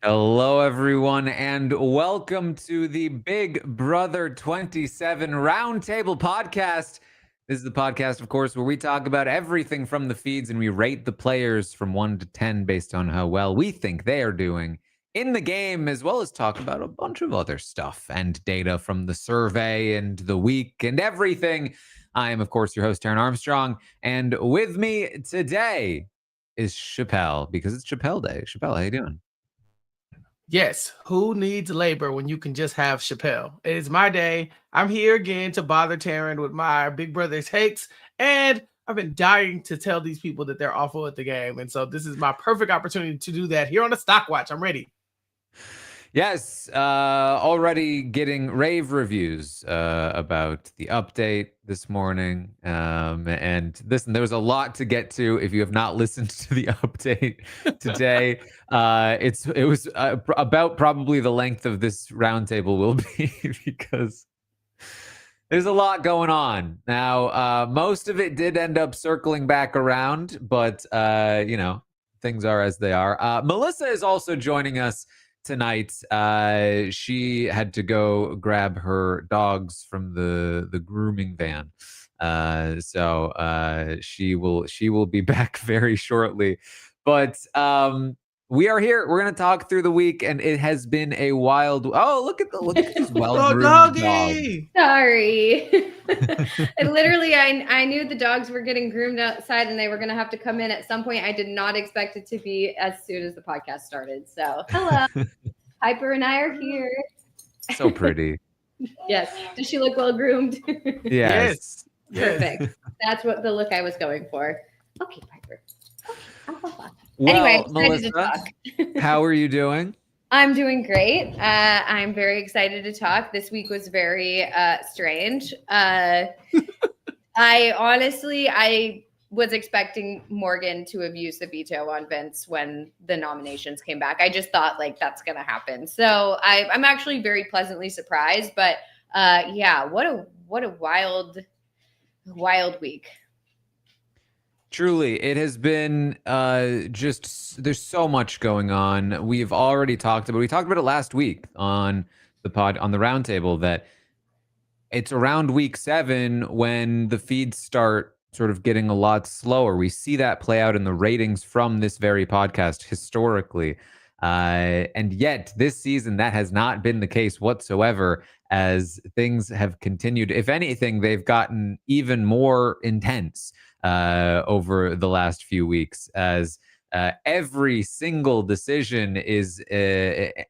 Hello, everyone, and welcome to the Big Brother 27 Roundtable podcast. This is the podcast, of course, where we talk about everything from the feeds and we rate the players from 1 to 10 based on how well we think they are doing in the game, as well as talk about a bunch of other stuff and data from the survey and the week and everything. I am, of course, your host, Taran Armstrong, and with me today is Chappell, because it's Chappell Day. Chappell, how you doing? Yes, who needs labor when you can just have Chappell? It is my day. I'm here again to bother Taran with my Big Brother takes, and I've been dying to tell these people that they're awful at the game, and so this is my perfect opportunity to do that here on the Stockwatch. I'm ready. Yes, already getting rave reviews about the update this morning. And listen, there was a lot to get to. If you have not listened to the update today, it was about probably the length of this roundtable will be because there's a lot going on. Now, most of it did end up circling back around, but things are as they are. Melissa is also joining us tonight. She had to go grab her dogs from the grooming van, so she will be back very shortly. But we are here. We're gonna talk through the week, and it has been a wild. Oh, look at these well-groomed dogs. Sorry. And literally, I knew the dogs were getting groomed outside and they were going to have to come in at some point. I did not expect it to be as soon as the podcast started. So, hello. Hyper and I are here. So pretty. Yes. Does she look well groomed? Yes. Perfect. That's what the look I was going for. Okay, Piper. Well, anyway, I'm Melissa, to talk. How are you doing? I'm doing great. I'm very excited to talk. This week was very strange. I was expecting Morgan to have used the veto on Vince when the nominations came back. I just thought that's going to happen. So I'm actually very pleasantly surprised. But what a wild week. Truly, it has been there's so much going on. We've already talked about it last week on the roundtable, that it's around week 7 when the feeds start sort of getting a lot slower. We see that play out in the ratings from this very podcast historically. And yet this season, that has not been the case whatsoever, as things have continued. If anything, they've gotten even more intense over the last few weeks, as every single decision is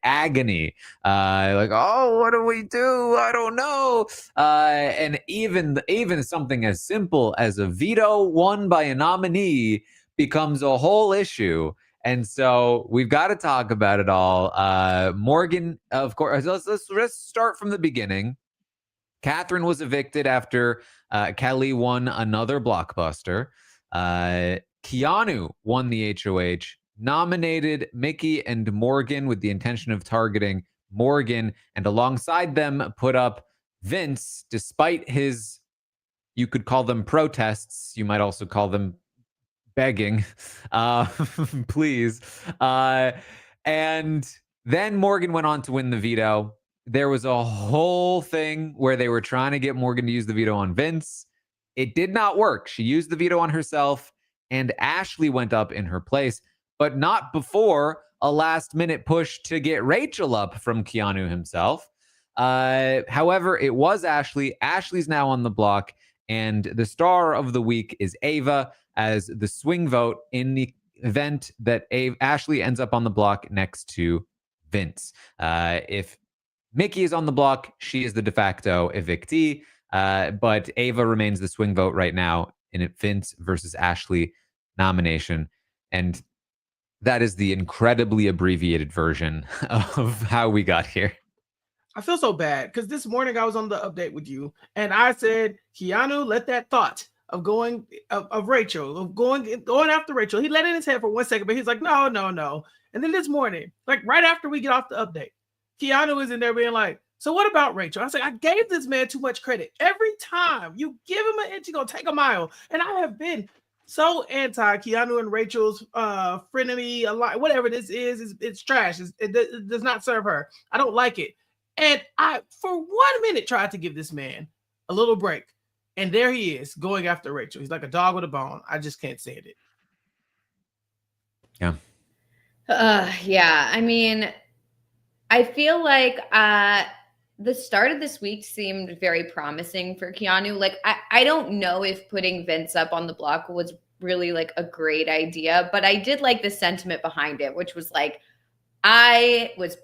agony. What do we do? I don't know. And even something as simple as a veto won by a nominee becomes a whole issue. And so we've got to talk about it all. Morgan, of course, let's start from the beginning. Catherine was evicted after Kelly won another blockbuster. Keanu won the HOH, nominated Mickey and Morgan with the intention of targeting Morgan, and alongside them put up Vince, despite his, you could call them protests, you might also call them begging, please. And then Morgan went on to win the veto. There was a whole thing where they were trying to get Morgan to use the veto on Vince. It did not work. She used the veto on herself, and Ashley went up in her place, but not before a last-minute push to get Rachel up from Keanu himself. However, it was Ashley. Ashley's now on the block, and the star of the week is Ava, as the swing vote in the event that Ashley ends up on the block next to Vince. If Mickey is on the block, she is the de facto evictee, but Ava remains the swing vote right now in a Vince versus Ashley nomination. And that is the incredibly abbreviated version of how we got here. I feel so bad because this morning I was on the update with you and I said, Keanu, let that thought of going of Rachel, of going after Rachel. He let it in his head for 1 second, but he's like, no. And then this morning, right after we get off the update, Keanu is in there being like, so what about Rachel? I was like, I gave this man too much credit. Every time you give him an inch, he's going to take a mile. And I have been so anti Keanu and Rachel's frenemy, whatever this is it's trash. It does not serve her. I don't like it. And I, for 1 minute, tried to give this man a little break. And there he is going after Rachel. He's like a dog with a bone. I just can't stand it. Yeah. Yeah. I mean, I feel like the start of this week seemed very promising for Keanu. Like, I don't know if putting Vince up on the block was really like a great idea, but I did like the sentiment behind it, which was like,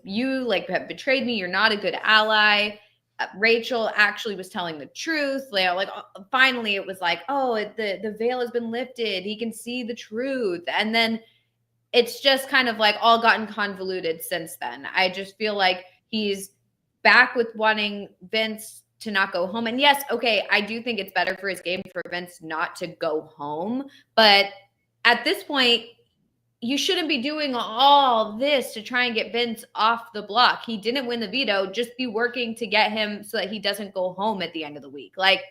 you like have betrayed me. You're not a good ally. Rachel actually was telling the truth. Like finally it was like, oh, the veil has been lifted. He can see the truth. And then it's just kind of like all gotten convoluted since then. I just feel like he's back with wanting Vince to not go home. And yes, okay, I do think it's better for his game for Vince not to go home. But at this point, you shouldn't be doing all this to try and get Vince off the block. He didn't win the veto. Just be working to get him so that he doesn't go home at the end of the week. Like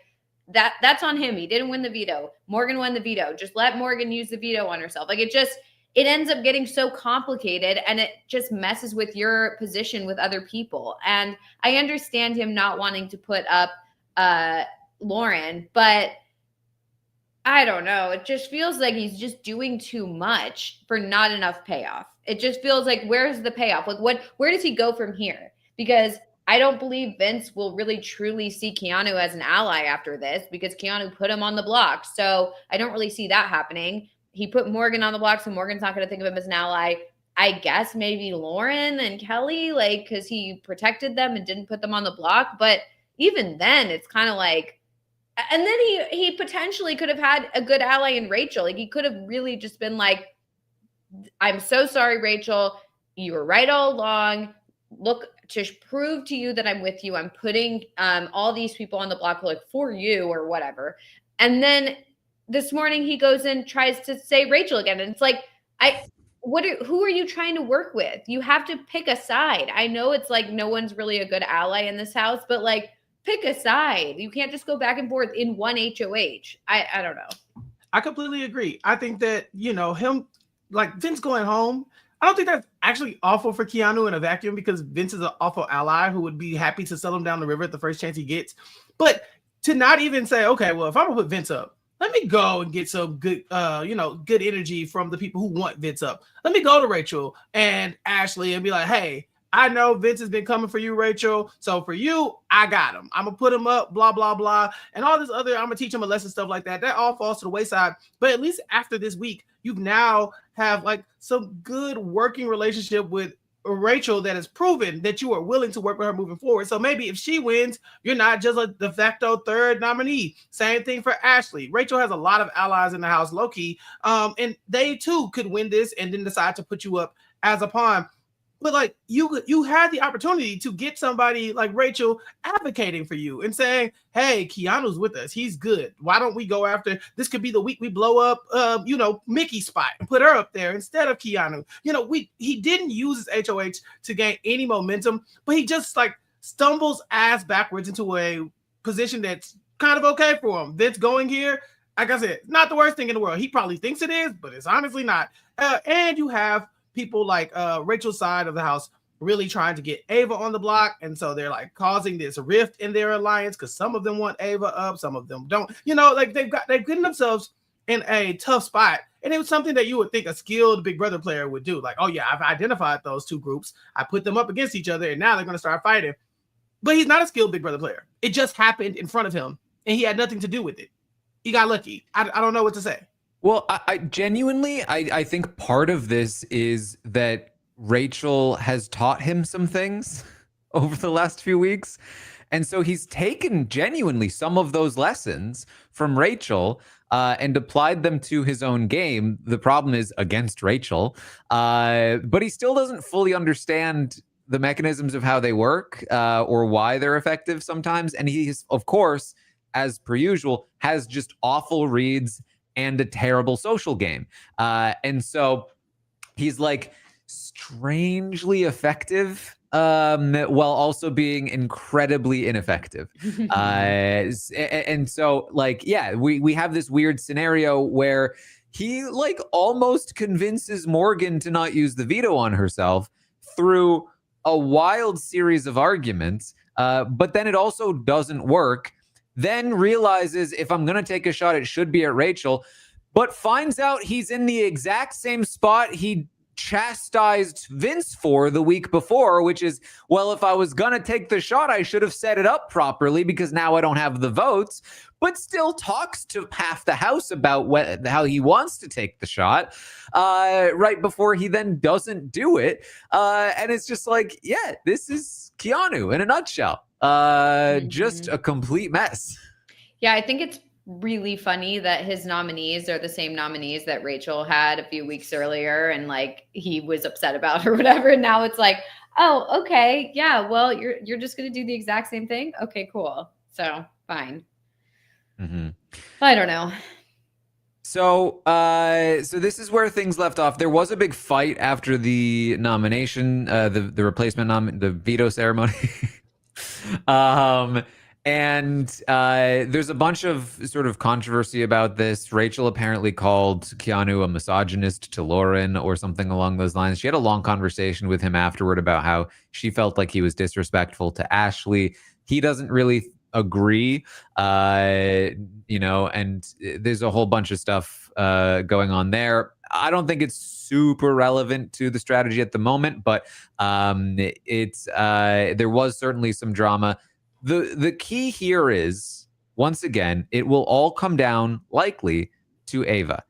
that's on him. He didn't win the veto. Morgan won the veto. Just let Morgan use the veto on herself. Like it ends up getting so complicated and it just messes with your position with other people. And I understand him not wanting to put up Lauren, but I don't know. It just feels like he's just doing too much for not enough payoff. It just feels like, where's the payoff? Like where does he go from here? Because I don't believe Vince will really truly see Keanu as an ally after this because Keanu put him on the block. So I don't really see that happening. He put Morgan on the block, so Morgan's not going to think of him as an ally. I guess maybe Lauren and Kelly, like, because he protected them and didn't put them on the block. But even then, it's kind of like, and then he potentially could have had a good ally in Rachel. Like he could have really just been like, I'm so sorry, Rachel. You were right all along. Look, to prove to you that I'm with you, I'm putting all these people on the block like for you or whatever. And then this morning he goes and tries to say Rachel again. And it's like, who are you trying to work with? You have to pick a side. I know it's like no one's really a good ally in this house, but like, pick a side. You can't just go back and forth in one HOH. I don't know. I completely agree. I think that, him, like Vince going home, I don't think that's actually awful for Keanu in a vacuum because Vince is an awful ally who would be happy to sell him down the river at the first chance he gets. But to not even say, okay, well, if I'm going to put Vince up, let me go and get some good, good energy from the people who want Vince up. Let me go to Rachel and Ashley and be like, hey, I know Vince has been coming for you, Rachel. So for you, I got him. I'm going to put him up, blah, blah, blah. And all this other, I'm going to teach him a lesson, stuff like that. That all falls to the wayside. But at least after this week, you've now have like some good working relationship with Rachel that has proven that you are willing to work with her moving forward. So maybe if she wins, you're not just a de facto third nominee. Same thing for Ashley. Rachel has a lot of allies in the house, low-key. And they too could win this and then decide to put you up as a pawn. But like you had the opportunity to get somebody like Rachel advocating for you and saying, hey, Keanu's with us. He's good. Why don't we go after this? Could be the week we blow up Mickey's spot and put her up there instead of Keanu. He didn't use his HOH to gain any momentum, but he just like stumbles ass backwards into a position that's kind of okay for him. Vince going here, like I said, not the worst thing in the world. He probably thinks it is, but it's honestly not. And you have people like Rachel's side of the house really trying to get Ava on the block. And so they're like causing this rift in their alliance because some of them want Ava up, some of them don't. Like they've gotten themselves in a tough spot. And it was something that you would think a skilled Big Brother player would do. Like, oh yeah, I've identified those two groups. I put them up against each other and now they're going to start fighting. But he's not a skilled Big Brother player. It just happened in front of him and he had nothing to do with it. He got lucky. I don't know what to say. Well, I genuinely, I think part of this is that Rachel has taught him some things over the last few weeks. And so he's taken genuinely some of those lessons from Rachel and applied them to his own game. The problem is against Rachel, but he still doesn't fully understand the mechanisms of how they work or why they're effective sometimes. And he's, of course, as per usual, has just awful reads and a terrible social game. And so he's like strangely effective, while also being incredibly ineffective. And so, like, yeah, we have this weird scenario where he like almost convinces Morgan to not use the veto on herself through a wild series of arguments, but then it also doesn't work. Then realizes, if I'm going to take a shot, it should be at Rachel, but finds out he's in the exact same spot he chastised Vince for the week before, which is, well, if I was going to take the shot, I should have set it up properly because now I don't have the votes, but still talks to half the house about how he wants to take the shot right before he then doesn't do it. And it's just like, yeah, this is Keanu in a nutshell. Just a complete mess. Yeah, I think it's really funny that his nominees are the same nominees that Rachel had a few weeks earlier, and like he was upset about or whatever. And now it's like, oh, okay, yeah, well, you're just gonna do the exact same thing. Okay, cool. So fine. I don't know. So this is where things left off. There was a big fight after the nomination, the replacement the veto ceremony. And there's a bunch of sort of controversy about this. Rachel apparently called Keanu a misogynist to Lauren or something along those lines. She had a long conversation with him afterward about how she felt like he was disrespectful to Ashley. He doesn't really agree, and there's a whole bunch of stuff going on there. I don't think it's super relevant to the strategy at the moment, but there was certainly some drama. The key here is, once again, it will all come down likely to Ava.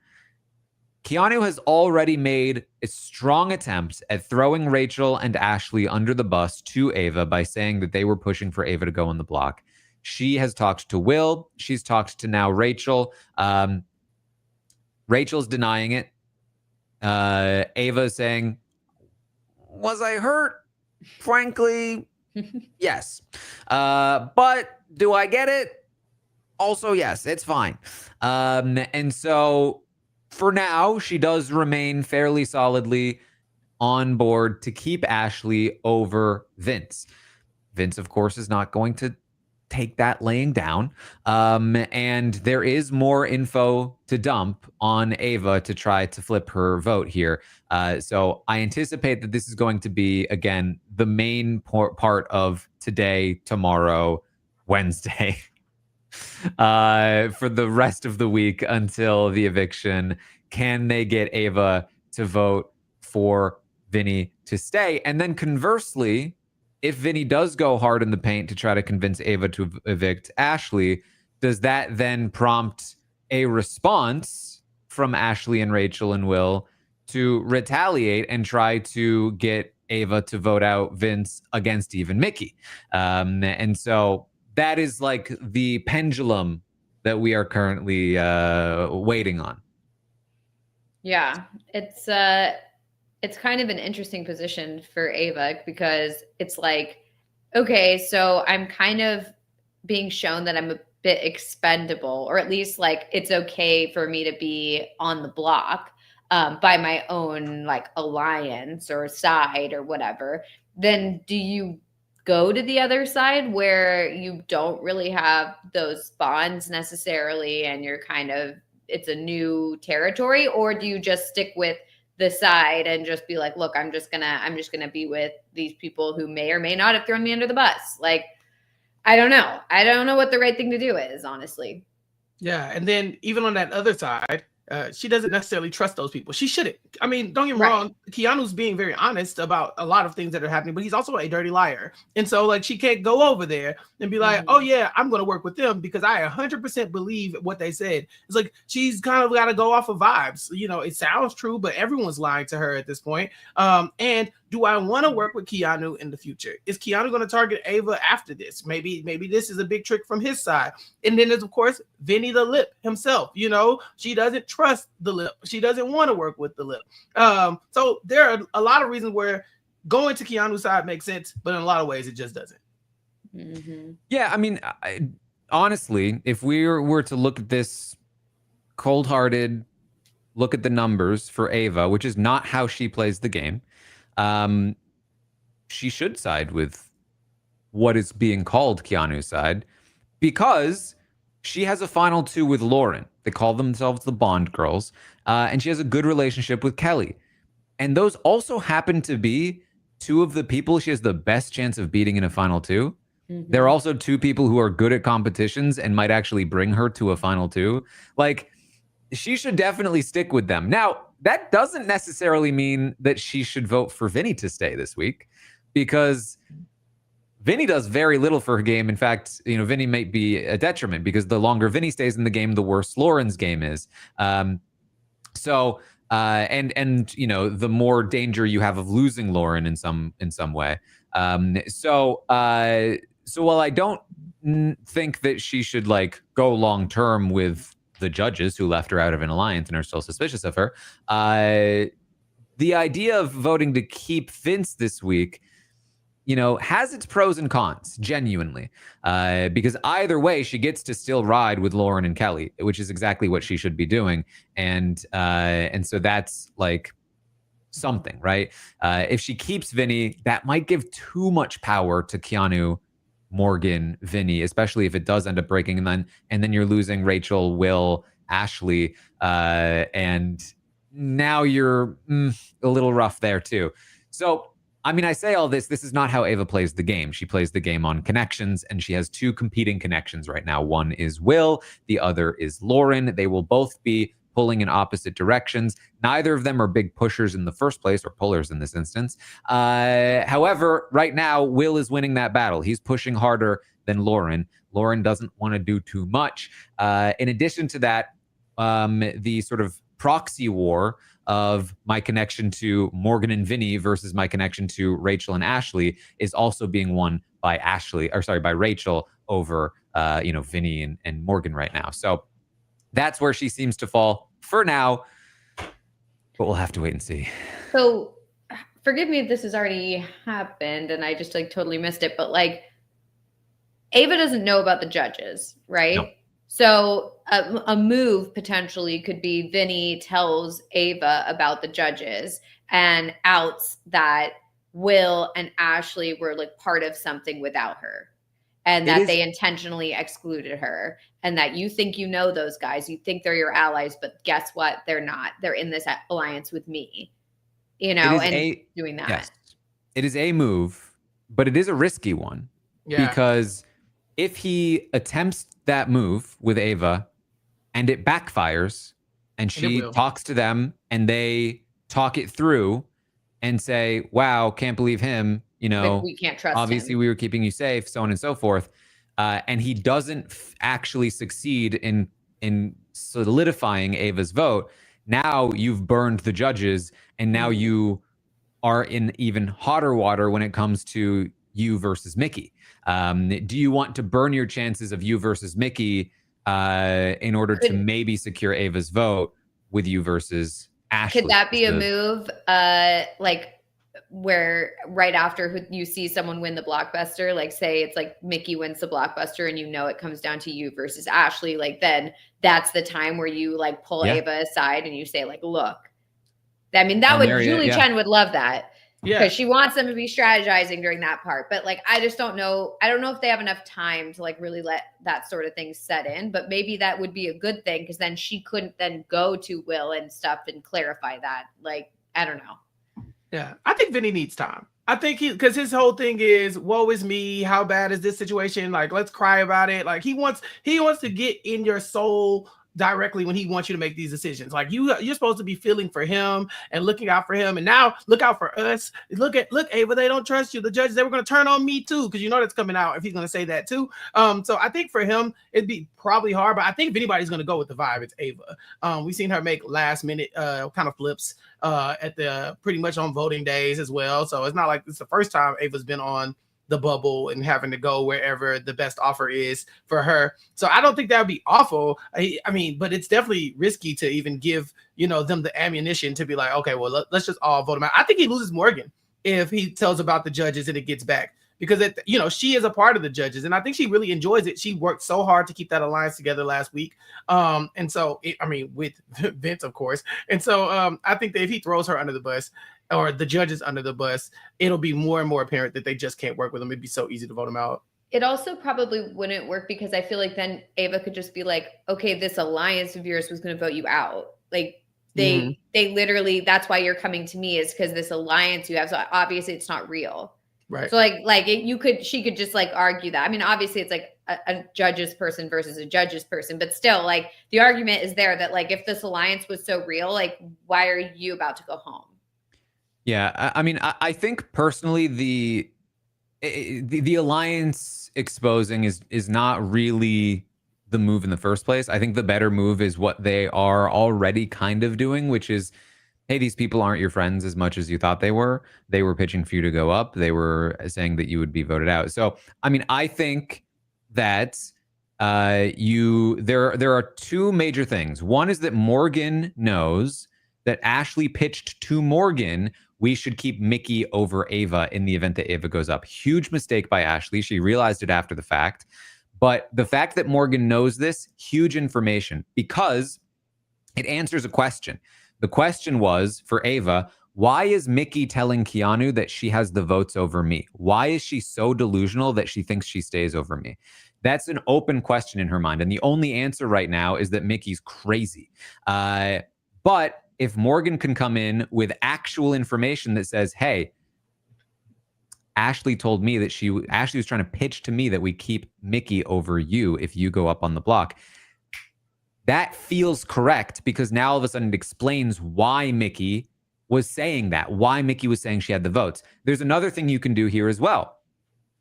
Keanu has already made a strong attempt at throwing Rachel and Ashley under the bus to Ava by saying that they were pushing for Ava to go on the block. She has talked to Will. She's talked to now Rachel. Rachel's denying it. Ava's saying, was I hurt? Frankly, yes. But do I get it? Also, yes, it's fine. And so for now, she does remain fairly solidly on board to keep Ashley over Vince. Vince, of course, is not going to take that laying down. And there is more info to dump on Ava to try to flip her vote here. So I anticipate that this is going to be, again, the main part of today, tomorrow, Wednesday, for the rest of the week until the eviction. Can they get Ava to vote for Vinny to stay? And then conversely, if Vinny does go hard in the paint to try to convince Ava to evict Ashley, does that then prompt a response from Ashley and Rachel and Will to retaliate and try to get Ava to vote out Vince against even Mickey? And so that is like the pendulum that we are currently waiting on. Yeah, it's kind of an interesting position for Ava because it's like, okay, so I'm kind of being shown that I'm a bit expendable, or at least like it's okay for me to be on the block by my own like alliance or side or whatever. Then do you go to the other side where you don't really have those bonds necessarily and you're kind of, it's a new territory, or do you just stick with the side and just be like, look, I'm just gonna be with these people who may or may not have thrown me under the bus? Like, I don't know what the right thing to do is, honestly. Yeah, and then even on that other side, she doesn't necessarily trust those people. She shouldn't. I mean, don't get me wrong. Keanu's being very honest about a lot of things that are happening, but he's also a dirty liar. And so, like, she can't go over there and be like, oh, yeah, I'm going to work with them because I 100% believe what they said. It's like she's kind of got to go off of vibes. You know, it sounds true, but everyone's lying to her at this point. And do I want to work with Keanu in the future? Is Keanu going to target Ava after this? Maybe this is a big trick from his side. And then there's, of course, Vinny the Lip himself. You know, she doesn't trust the Lip. She doesn't want to work with the Lip. So there are a lot of reasons where going to Keanu's side makes sense, but in a lot of ways, it just doesn't. Mm-hmm. Yeah, I mean, honestly, if we were to look at this cold-hearted, look at the numbers for Ava, which is not how she plays the game. she should side with what is being called Keanu's side, because she has a final two with Lauren. They call themselves the Bond Girls, and she has a good relationship with Kelly. And those also happen to be two of the people she has the best chance of beating in a final two. They're also two people who are good at competitions and might actually bring her to a final two. Like, she should definitely stick with them. Now, that doesn't necessarily mean that she should vote for Vinny to stay this week, because Vinny does very little for her game. In fact, Vinny might be a detriment, because the longer Vinny stays in the game, the worse Lauren's game is. And the more danger you have of losing Lauren in some way. So while I don't think that she should go long term with the judges who left her out of an alliance and are still suspicious of her, the idea of voting to keep Vince this week, has its pros and cons, genuinely, because either way, she gets to still ride with Lauren and Kelly, which is exactly what she should be doing. And so that's something, right? If she keeps Vinny, that might give too much power to Keanu, Morgan, Vinny, especially if it does end up breaking. And then you're losing Rachel, Will, Ashley, and now you're a little rough there too. So, I say all this. This is not how Ava plays the game. She plays the game on connections, and she has two competing connections right now. One is Will, the other is Lauren. They will both be pulling in opposite directions. Neither of them are big pushers in the first place, or pullers in this instance. However, right now, Will is winning that battle. He's pushing harder than Lauren. Lauren doesn't want to do too much. In addition to that, the sort of proxy war of my connection to Morgan and Vinny versus my connection to Rachel and Ashley is also being won by Rachel over Vinny and Morgan right now. So that's where she seems to fall for now, but we'll have to wait and see. So forgive me if this has already happened and I just totally missed it, but Ava doesn't know about the judges, right? No. So a move potentially could be Vinny tells Ava about the judges and outs that Will and Ashley were part of something without her, and that they intentionally excluded her, and that you think those guys, you think they're your allies, but guess what? They're not. They're in this alliance with me, doing that. Yes, it is a move, but it is a risky one. Yeah. Because if he attempts that move with Ava and it backfires and she talks to them and they talk it through and say, wow, can't believe him, we can't trust obviously him. We were keeping you safe, so on and so forth, and he doesn't actually succeed in solidifying Ava's vote, now you've burned the judges, and now you are in even hotter water when it comes to you versus Mickey. Do you want to burn your chances of you versus Mickey in order to maybe secure Ava's vote with you versus Ashley? Could that be a move where right after you see someone win the blockbuster, say it's Mickey wins the blockbuster and it comes down to you versus Ashley, then that's the time where you pull Ava aside and you say look, Julie Chen would love that. Yeah, because she wants them to be strategizing during that part. But I just don't know. I don't know if they have enough time to really let that sort of thing set in. But maybe that would be a good thing, because then she couldn't then go to Will and stuff and clarify that. I don't know. Yeah, I think Vinny needs time. I think because his whole thing is, woe is me. How bad is this situation? Let's cry about it. He wants to get in your soul directly when he wants you to make these decisions. You're supposed to be feeling for him and looking out for him, and now look out for us. Look Ava, they don't trust you. The judges, they were going to turn on me too, because that's coming out if he's going to say that too. So I think for him it'd be probably hard, but I think if anybody's going to go with the vibe, it's Ava. We've seen her make last minute kind of flips at the pretty much on voting days as well. So it's not like it's the first time Ava's been on the bubble and having to go wherever the best offer is for her. So I don't think that would be awful. But it's definitely risky to even give, them the ammunition to be okay, well, let's just all vote him out. I think he loses Morgan if he tells about the judges and it gets back, because she is a part of the judges, and I think she really enjoys it. She worked so hard to keep that alliance together last week. And so with Vince, of course. And so I think that if he throws her under the bus, or the judges under the bus, it'll be more and more apparent that they just can't work with them. It'd be so easy to vote them out. It also probably wouldn't work because I feel like then Ava could just be like, okay, this alliance of yours was going to vote you out. Like they literally, that's why you're coming to me, is because this alliance you have. So obviously it's not real. Right. So she could just like argue that. I mean, obviously it's like a judge's person versus a judge's person, but still like the argument is there that like, if this alliance was so real, like why are you about to go home? Yeah. I mean, I think personally the alliance exposing is not really the move in the first place. I think the better move is what they are already kind of doing, which is, hey, these people aren't your friends as much as you thought they were. They were pitching for you to go up. They were saying that you would be voted out. So, I mean, I think that there are two major things. One is that Morgan knows that Ashley pitched to Morgan, we should keep Mickey over Ava in the event that Ava goes up. Huge mistake by Ashley. She realized it after the fact. But the fact that Morgan knows this, huge information, because it answers a question. The question was, for Ava, why is Mickey telling Keanu that she has the votes over me? Why is she so delusional that she thinks she stays over me? That's an open question in her mind. And the only answer right now is that Mickey's crazy. But if Morgan can come in with actual information that says, hey, Ashley told me that Ashley was trying to pitch to me that we keep Mickey over you if you go up on the block. That feels correct, because now all of a sudden it explains why Mickey was saying that, why Mickey was saying she had the votes. There's another thing you can do here as well,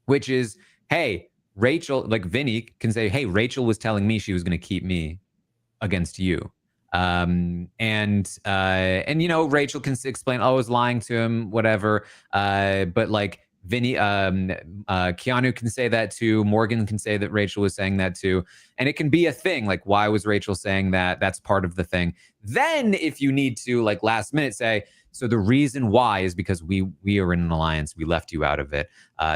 which is, hey, Rachel, like Vinny can say, hey, Rachel was telling me she was going to keep me against you. And you know, Rachel can explain, oh, I was lying to him, whatever. But like Vinny, Keanu can say that too. Morgan can say that Rachel was saying that too. And it can be a thing. Like, why was Rachel saying that? That's part of the thing. Then if you need to, like last minute, say, so the reason why is because we are in an alliance. We left you out of it.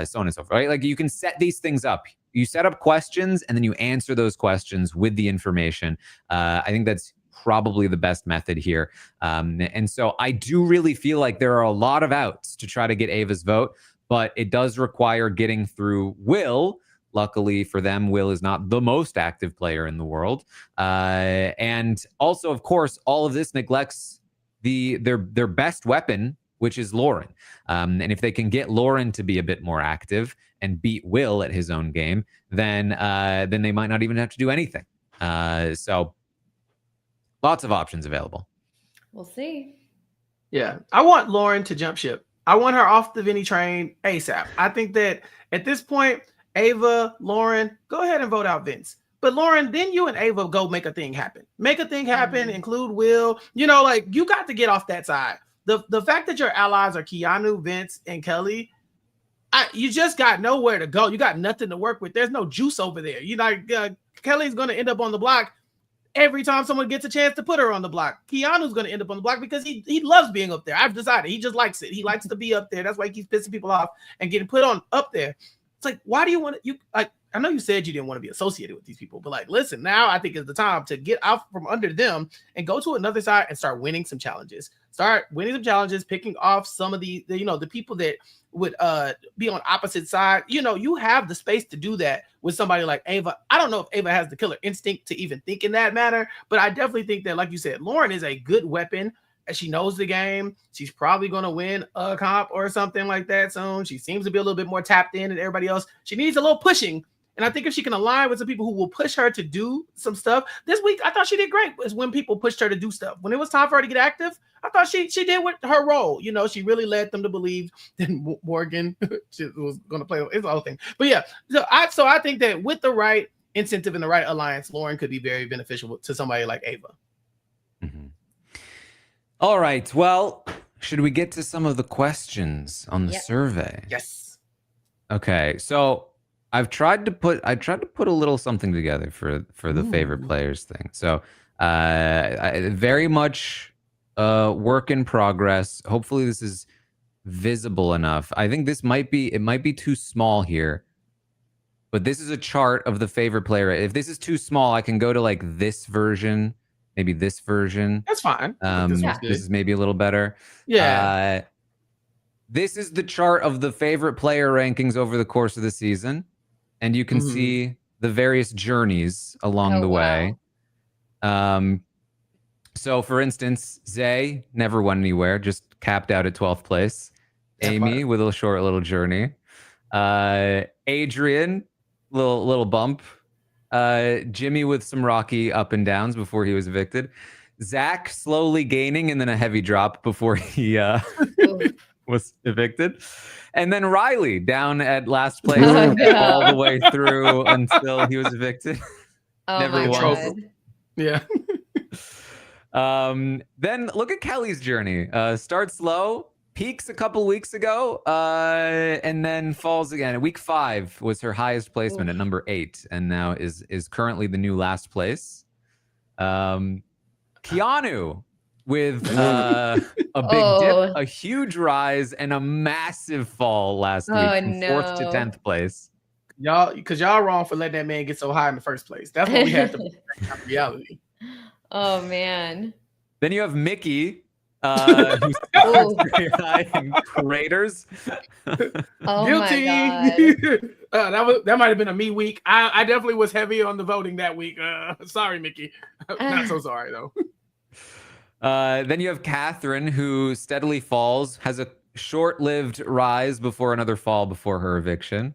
So on and so forth, right? Like, you can set these things up. You set up questions and then you answer those questions with the information. I think that's probably the best method here. And so I do really feel like there are a lot of outs to try to get Ava's vote, but it does require getting through Will. Luckily for them, Will is not the most active player in the world. And also, of course, all of this neglects their best weapon, which is Lauren. And if they can get Lauren to be a bit more active and beat Will at his own game, then they might not even have to do anything. So lots of options available. We'll see. Yeah, I want Lauren to jump ship. I want her off the Vinny train ASAP. I think that at this point, Ava, Lauren, go ahead and vote out Vince. But Lauren, then you and Ava go make a thing happen. Make a thing happen, include Will. You know, like, you got to get off that side. The fact that your allies are Keanu, Vince, and Kelly, you just got nowhere to go. You got nothing to work with. There's no juice over there. You know, Kelly's going to end up on the block every time someone gets a chance to put her on the block. Keanu's going to end up on the block because he loves being up there. I've decided he just likes it. He likes to be up there. That's why he keeps pissing people off and getting put on up there. It's like, why do you want to, I know you said you didn't want to be associated with these people, but like, listen, now I think is the time to get out from under them and go to another side and start winning some challenges. Picking off some of the people that would be on opposite side. You know, you have the space to do that with somebody like Ava. I don't know if Ava has the killer instinct to even think in that manner, but I definitely think that, like you said, Lauren is a good weapon. She knows the game. She's probably going to win a comp or something like that soon. She seems to be a little bit more tapped in than everybody else. She needs a little pushing. And I think if she can align with some people who will push her to do some stuff this week, I thought she did great. Was when people pushed her to do stuff. When it was time for her to get active, I thought she did with her role. You know, she really led them to believe that Morgan was going to play. It's the whole thing. But yeah, so I think that with the right incentive and the right alliance, Lauren could be very beneficial to somebody like Ava. Mm-hmm. All right. Well, should we get to some of the questions on the survey? Yes. Okay. So I've tried to put a little something together for the favorite players thing. So very much work in progress. Hopefully this is visible enough. I think it might be too small here, but this is a chart of the favorite player. If this is too small, I can go to like this version, maybe this version. That's fine. This is maybe a little better. Yeah. This is the chart of the favorite player rankings over the course of the season. And you can see the various journeys along the way. So, for instance, Zay never went anywhere, just capped out at 12th place. Amy with a short little journey. Adrian, little bump. Jimmy with some rocky up and downs before he was evicted. Zach slowly gaining and then a heavy drop before he was evicted. And then Riley down at last place all the way through until he was evicted. Never won. Yeah. Then look at Kelly's journey. Starts slow, peaks a couple weeks ago, and then falls again. Week 5 was her highest placement at number 8, and now is currently the new last place. Keanu with a big dip, a huge rise, and a massive fall last week from 4th to 10th place. Y'all wrong for letting that man get so high in the first place. That's what we had to reality. Oh man. Then you have Mickey, who's very high in craters. Guilty. That might have been a me week. I definitely was heavy on the voting that week. Sorry, Mickey. Not so sorry though. Then you have Catherine, who steadily falls, has a short-lived rise before another fall before her eviction.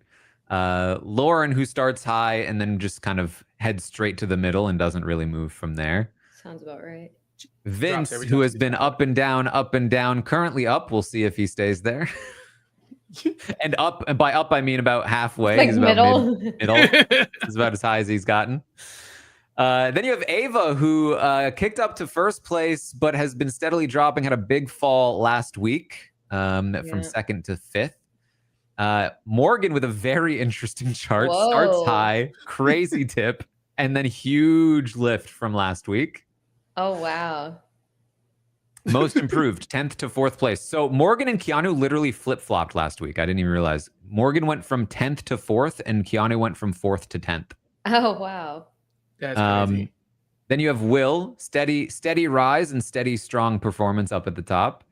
Lauren, who starts high and then just kind of heads straight to the middle and doesn't really move from there. Sounds about right. Vince, who has been up and down, currently up. We'll see if he stays there. And up, and by up I mean about halfway. Like he's about middle. middle. He's about as high as he's gotten. Then you have Ava, who kicked up to first place, but has been steadily dropping. Had a big fall last week from 2nd to 5th. Morgan with a very interesting chart. Whoa. Starts high, crazy tip, and then huge lift from last week. Oh, wow. Most improved, 10th to 4th place. So Morgan and Keanu literally flip-flopped last week. I didn't even realize. Morgan went from 10th to 4th, and Keanu went from 4th to 10th. Oh, wow. That's crazy. Then you have Will, steady rise and steady, strong performance up at the top.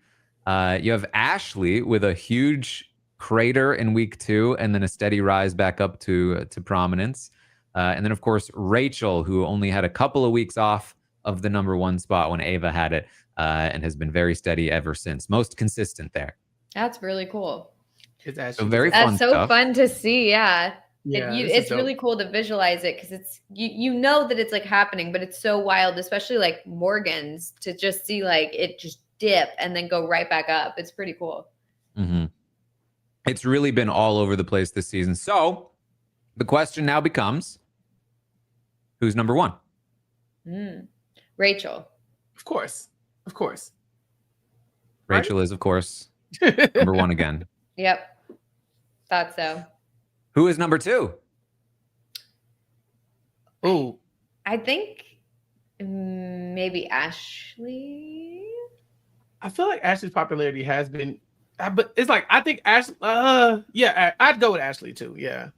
You have Ashley with a huge crater in week 2, and then a steady rise back up to prominence. And then, of course, Rachel, who only had a couple of weeks off of the number 1 spot when Ava had it, and has been very steady ever since. Most consistent there. That's really cool. So very fun That's so stuff. fun to see. Yeah. Yeah, It's really cool to visualize it because it's you know that it's like happening, but it's so wild, especially like Morgan's, to just see like it just dip and then go right back up. It's pretty cool. Mm-hmm. It's really been all over the place this season. So the question now becomes, who's number 1? Rachel. Of course. Rachel is, of course, number 1 again. Yep. Thought so. Who is number 2? Oh, I think maybe Ashley. I feel like Ashley's popularity has been, but it's like I think Ashley. Yeah, I'd go with Ashley too. Yeah.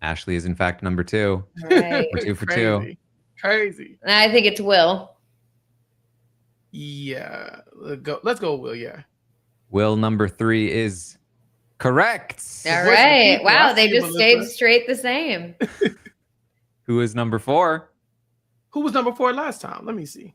Ashley is in fact number 2. Right. We're 2 for Crazy. 2. Crazy. And I think it's Will. Yeah. Let's go, Will. Yeah. Will number 3 is correct. All Voice of right. people. Wow. I They see, just stayed Melissa. straight the same. Who is number 4? Who was number 4 last time? Let me see.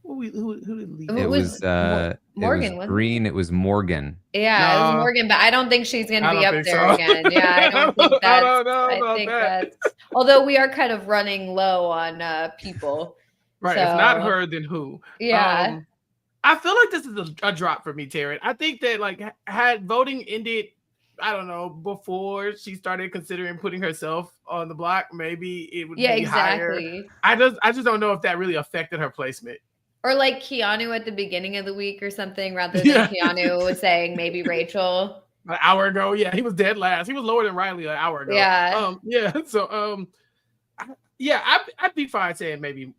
Who did lead? Who It was was Morgan, It was wasn't Green. It was Morgan. Yeah, it was No. Morgan, but I don't think she's going to I be don't up think there so. again. Yeah, I don't think I that's. don't know I about think that. that's. Although we are kind of running low on people. Right. If not So- her, then who? Yeah. I feel like this is a drop for me, Taran. I think that like had voting ended, I don't know, before she started considering putting herself on the block, maybe it would Yeah, be higher. exactly. I just don't know if that really affected her placement. Or like Keanu at the beginning of the week or something, rather than Yeah. Keanu was saying maybe Rachel. An hour ago, yeah, he was dead last. He was lower than Riley an hour ago. Yeah. Yeah. So, I'd be fine saying maybe.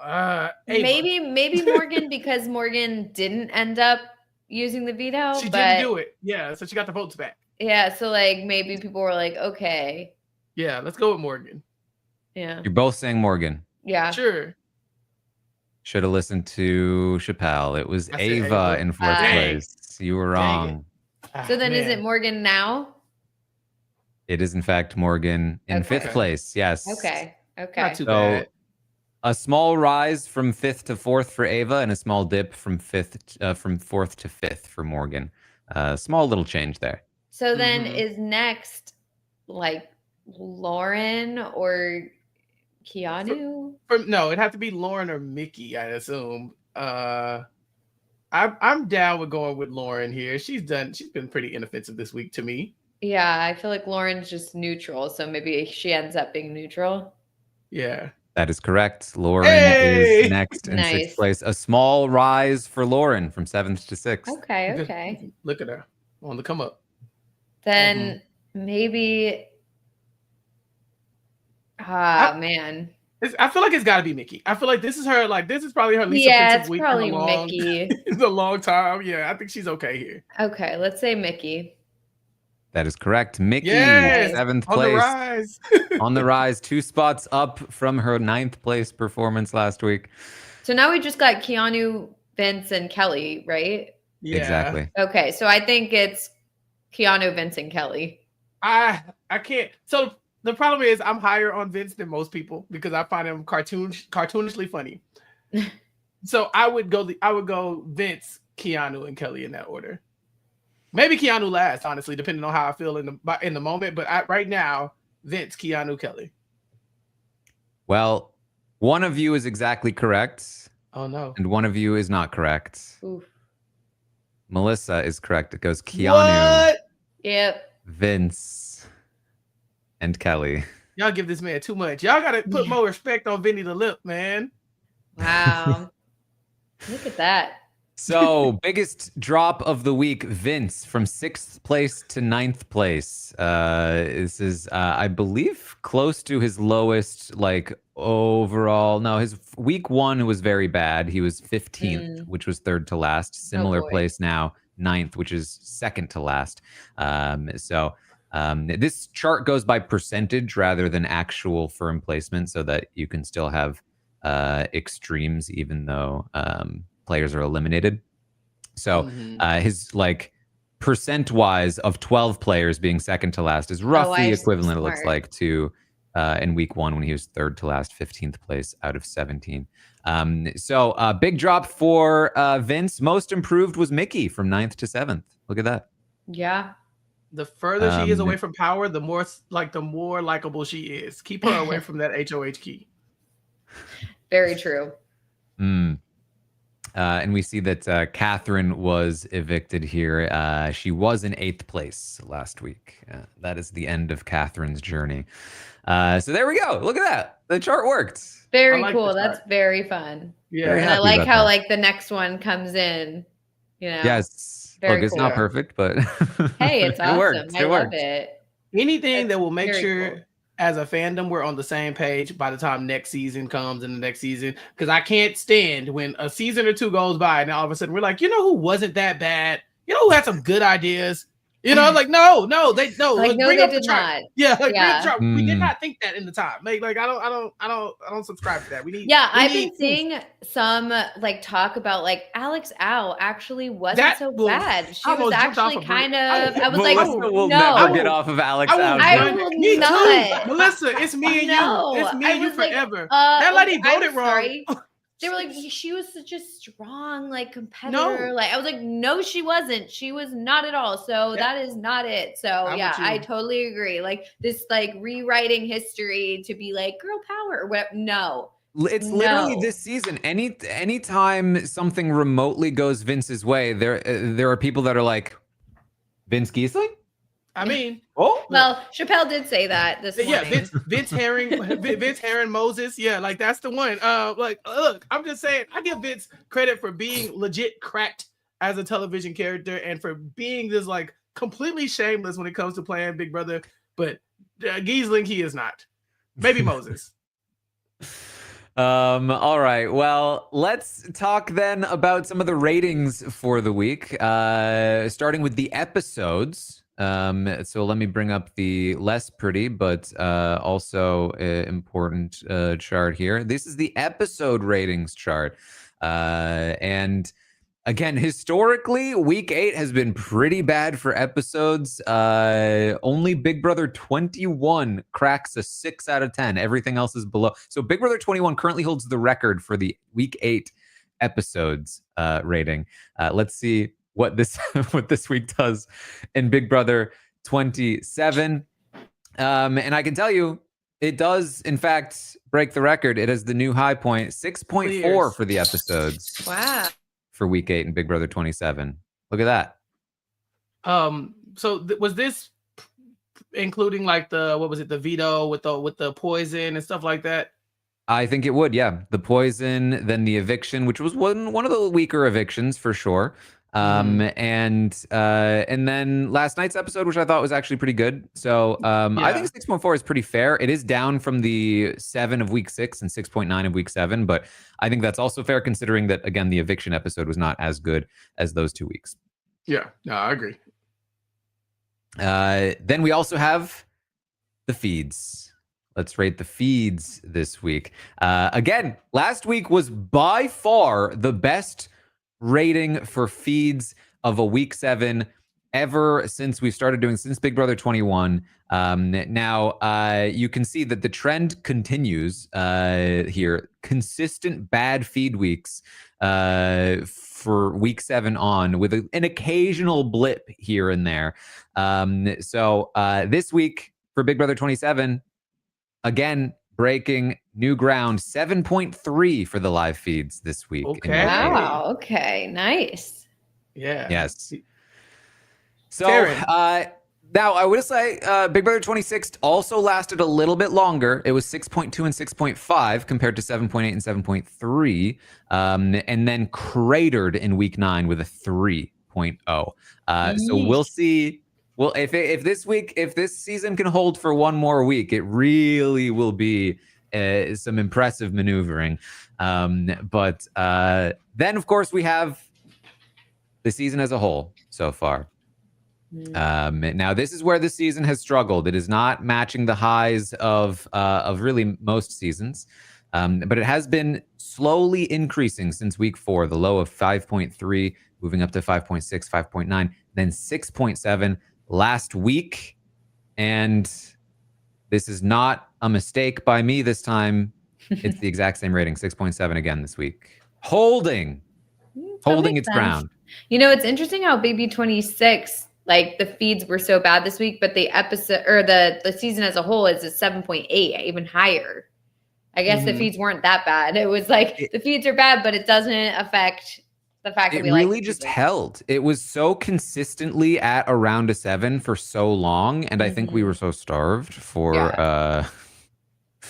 Ava. Maybe Morgan, because Morgan didn't end up using the veto. She but didn't do it. Yeah, so she got the votes back. Yeah, so like maybe people were like, okay. Yeah, let's go with Morgan. Yeah. You're both saying Morgan. Yeah. Sure. Should have listened to Chappell. It was I said Ava Ava. in 4th Dang. place. You were Dang wrong. So then is Man. it Morgan now? It is, in fact, Morgan in Okay. 5th place. Yes. Okay. Not Okay. too So bad. a small rise from 5th to 4th for Ava, and a small dip from 4th to 5th for Morgan. Small little change there. So then Mhm. is next like Lauren or Keanu? No, it'd have to be Lauren or Mickey, I assume. I'm down with going with Lauren here. She's been pretty inoffensive this week to me. Yeah, I feel like Lauren's just neutral, so maybe she ends up being neutral. Yeah. That is correct. Lauren Hey! is next in Nice. 6th place. A small rise for Lauren from 7th to 6th. Okay, okay. Look at her on the come up. Then maybe man. I feel like it's got to be Mickey. I feel like this is her. Like this is probably her least Yeah, offensive it's week probably in a long, Mickey. in a long time. Yeah, I think she's okay here. Okay, let's say Mickey. That is correct. Mickey, Yes, 7th on the place. rise. On the rise, 2 spots up from her 9th place performance last week. So now we just got Keanu, Vince, and Kelly, right? Yeah. Exactly. Okay, so I think it's Keanu, Vince, and Kelly. I can't. So the problem is I'm higher on Vince than most people because I find him cartoonishly funny. So I would go Vince, Keanu, and Kelly in that order. Maybe Keanu last, honestly, depending on how I feel in the moment. But right now, Vince, Keanu, Kelly. Well, one of you is exactly correct, Oh no. and one of you is not correct. Oof. Melissa is correct. It goes Keanu, What? Yep. Vince, and Kelly. Y'all give this man too much. Y'all gotta put more respect on Vinny the Lip, man. Wow. Look at that. So, biggest drop of the week, Vince from 6th place to 9th place. This is, I believe, close to his lowest, like, overall. No, his week 1 was very bad. He was 15th, which was 3rd to last. Similar boy. place now, 9th, which is 2nd to last. This chart goes by percentage rather than actual firm placement so that you can still have extremes even though players are eliminated. So his like percent-wise of 12 players being 2nd to last is roughly equivalent, it looks like, to in week 1 when he was 3rd to last, 15th place out of 17. So big drop for Vince. Most improved was Mickey from 9th to 7th. Look at that. Yeah. The further she is away from power, the more likable she is. Keep her away from that HOH key. Very true. And we see that Catherine was evicted here. She was in 8th place last week. That is the end of Catherine's journey. So there we go. Look at that. The chart worked. Very cool. That's very fun. Yeah. And I like how like the next one comes in, you know. Yes. Very Look, it's cool. not perfect, but hey, it's awesome. Worked. I love it. Anything that will make sure cool. as a fandom we're on the same page by the time next season comes in the next season, because I can't stand when a season or 2 goes by and all of a sudden we're like, you know who wasn't that bad? You know who had some good ideas? You know, like no, they like, no, bring they up did the chart. not. Yeah, like bring up the chart. We did Mm. not think that in the time. Like I don't subscribe to that. We need. Yeah, we I've need been seeing some like talk about like Alex Ow actually wasn't so bad. She was almost jumped off actually a kind bridge. of. I was Melissa like, will no, never get off of Alex out. I will Me not. too, Melissa. It's me and No, you. It's me I and you was like, forever. That lady voted wrong. They were like, she was such a strong like competitor. No. Like I was like, no, she wasn't. She was not at all. So that is not it. So yeah, I totally agree. Like this, like rewriting history to be like girl power or whatever. No. It's literally this season. Anytime something remotely goes Vince's way, there are people that are like, Vince Giesling? I mean, well, Chappell did say that this morning. Yeah, Vince Herring Moses. Yeah, like that's the one. Look, I'm just saying, I give Vince credit for being legit cracked as a television character and for being this like completely shameless when it comes to playing Big Brother. But Giesling, he is not. Maybe Moses. All right. Well, let's talk then about some of the ratings for the week. Starting with the episodes. So let me bring up the less pretty, but also important chart here. This is the episode ratings chart. And Again, historically, week 8 has been pretty bad for episodes. Only Big Brother 21 cracks a 6 out of 10. Everything else is below. So Big Brother 21 currently holds the record for the week 8 episodes rating. Let's see what this what this week does in Big Brother 27. And I can tell you, it does, in fact, break the record. It is the new high point, 6.4 for the episodes. Wow. For week 8 in Big Brother 27. Look at that. So was this including like the veto with the poison and stuff like that? I think it would, yeah. The poison, then the eviction, which was one of the weaker evictions for sure. And then last night's episode, which I thought was actually pretty good. So I think 6.4 is pretty fair. It is down from the 7 of week 6 and 6.9 of week 7, but I think that's also fair considering that, again, the eviction episode was not as good as those 2 weeks. Yeah, no, I agree. Then we also have the feeds. Let's rate the feeds this week. Again, last week was by far the best rating for feeds of a week 7 ever since we started doing since Big Brother 21. Now you can see that the trend continues here. Consistent bad feed weeks for week 7 on, with an occasional blip here and there. So this week for Big Brother 27, again, breaking new ground, 7.3 for the live feeds this week. Okay. Wow. Okay. Nice. Yeah. Yes. So now I would say Big Brother 26 also lasted a little bit longer. It was 6.2 and 6.5 compared to 7.8 and 7.3, and then cratered in week 9 with a 3.0. So we'll see. Well, if this season can hold for one more week, it really will be some impressive maneuvering. But then, of course, we have the season as a whole so far. Now, this is where the season has struggled. It is not matching the highs of really most seasons, but it has been slowly increasing since week 4. The low of 5.3, moving up to 5.6, 5.9, then 6.7. Last week, and this is not a mistake by me this time. It's the exact same rating, 6.7 again this week, holding its ground. You know, it's interesting how BB26, like the feeds were so bad this week, but the episode or the season as a whole is a 7.8, even higher. I guess the feeds weren't that bad. It was like the feeds are bad, but it doesn't affect the fact that we really just held. It was so consistently at around a 7 for so long, and I think we were so starved for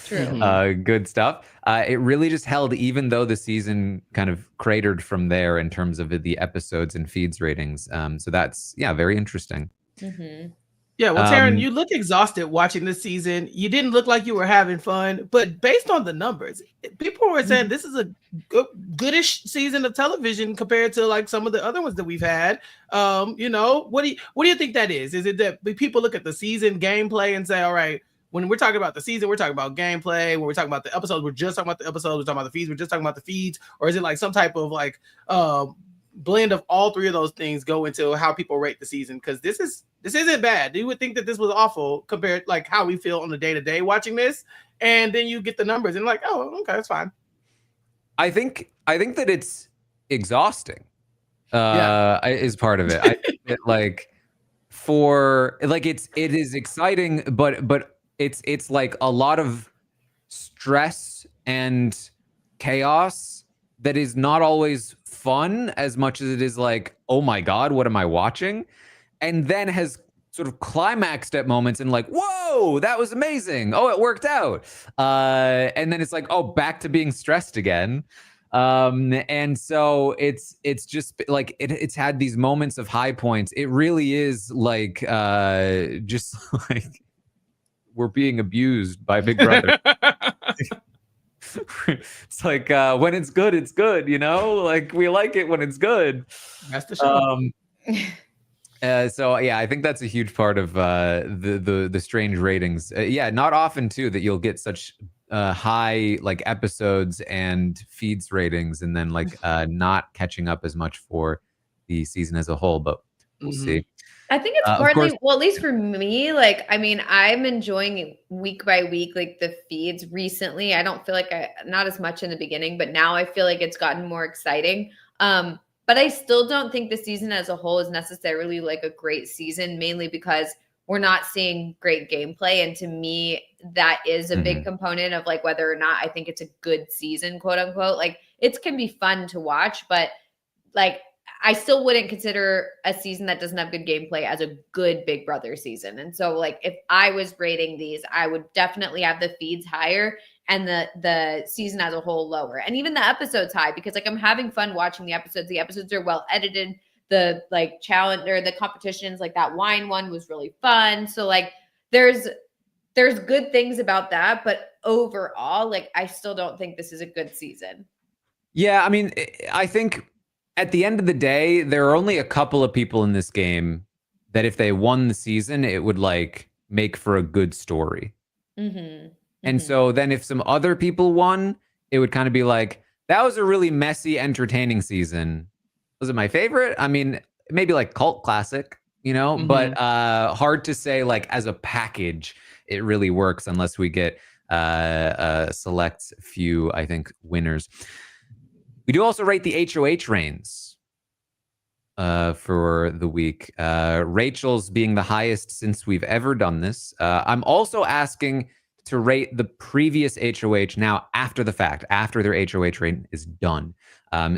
good stuff. It really just held, even though the season kind of cratered from there in terms of the episodes and feeds ratings. So that's very interesting. Yeah, well, Taran, you look exhausted watching this season. You didn't look like you were having fun, but based on the numbers, people were saying this is a goodish season of television compared to like some of the other ones that we've had. You know, what do you think that is? Is it that people look at the season gameplay and say, all right, when we're talking about the season, we're talking about gameplay. When we're talking about the episodes, we're just talking about the episodes. We're talking about the feeds, we're just talking about the feeds. Or is it like some type of like blend of all three of those things go into how people rate the season? Because this isn't bad. You would think that this was awful compared like how we feel on the day-to-day watching this, and then you get the numbers and like, oh, okay, that's fine. I think that it's exhausting. Is part of it. I think that it is exciting, but it's like a lot of stress and chaos that is not always fun as much as it is like, oh my God, what am I watching? And then has sort of climaxed at moments and like, whoa, that was amazing. Oh, it worked out. And then it's like, oh, back to being stressed again. And so it's just like, it's had these moments of high points. It really is like, just like we're being abused by Big Brother. It's like, when it's good, you know, like we like it when it's good. That's the show. So yeah, I think that's a huge part of the strange ratings. Not often too that you'll get such high like episodes and feeds ratings, and then like not catching up as much for the season as a whole. But we'll see. I think it's Of partly, course- well, at least for me, like, I mean, I'm enjoying week by week, like the feeds recently. I don't feel like not as much in the beginning, but now I feel like it's gotten more exciting. But I still don't think the season as a whole is necessarily like a great season, mainly because we're not seeing great gameplay. And to me, that is a big component of like whether or not I think it's a good season, quote unquote. Like it can be fun to watch, but like I still wouldn't consider a season that doesn't have good gameplay as a good Big Brother season. And so like if I was rating these, I would definitely have the feeds higher and the season as a whole lower. And even the episodes high, because like I'm having fun watching the episodes. The episodes are well edited. The like challenge or the competitions, like that wine one was really fun. So like there's good things about that, but overall, like I still don't think this is a good season. Yeah, I mean, I think at the end of the day, there are only a couple of people in this game that if they won the season, it would like make for a good story. And so then if some other people won, it would kind of be like, that was a really messy, entertaining season. Was it my favorite? I mean, maybe like cult classic, you know, but hard to say like as a package, it really works unless we get a select few, I think, winners. We do also rate the HOH reigns for the week. Rachel's being the highest since we've ever done this. I'm also asking to rate the previous HOH now after the fact, after their HOH reign is done.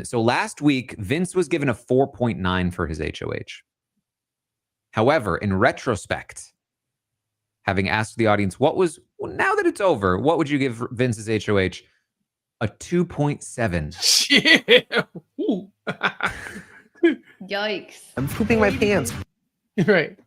So last week, Vince was given a 4.9 for his HOH. However, in retrospect, having asked the audience, now that it's over, what would you give Vince's HOH? A 2.7. Yeah. Yikes. I'm pooping my pants. Right.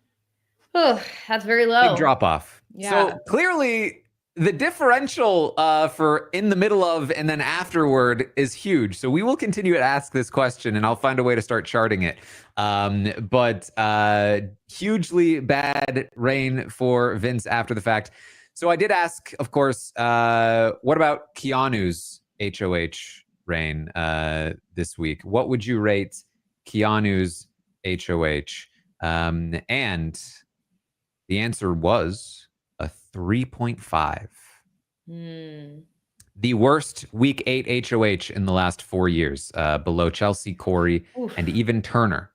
Oh, that's very low. Big drop off. Yeah. So clearly the differential for in the middle of and then afterward is huge. So we will continue to ask this question and I'll find a way to start charting it. But hugely bad reign for Vince after the fact. So I did ask, of course, what about Keanu's HOH reign this week? What would you rate Keanu's HOH? And the answer was a 3.5. The worst week 8 HOH in the last 4 years, below Chelsea, Corey, and even Turner.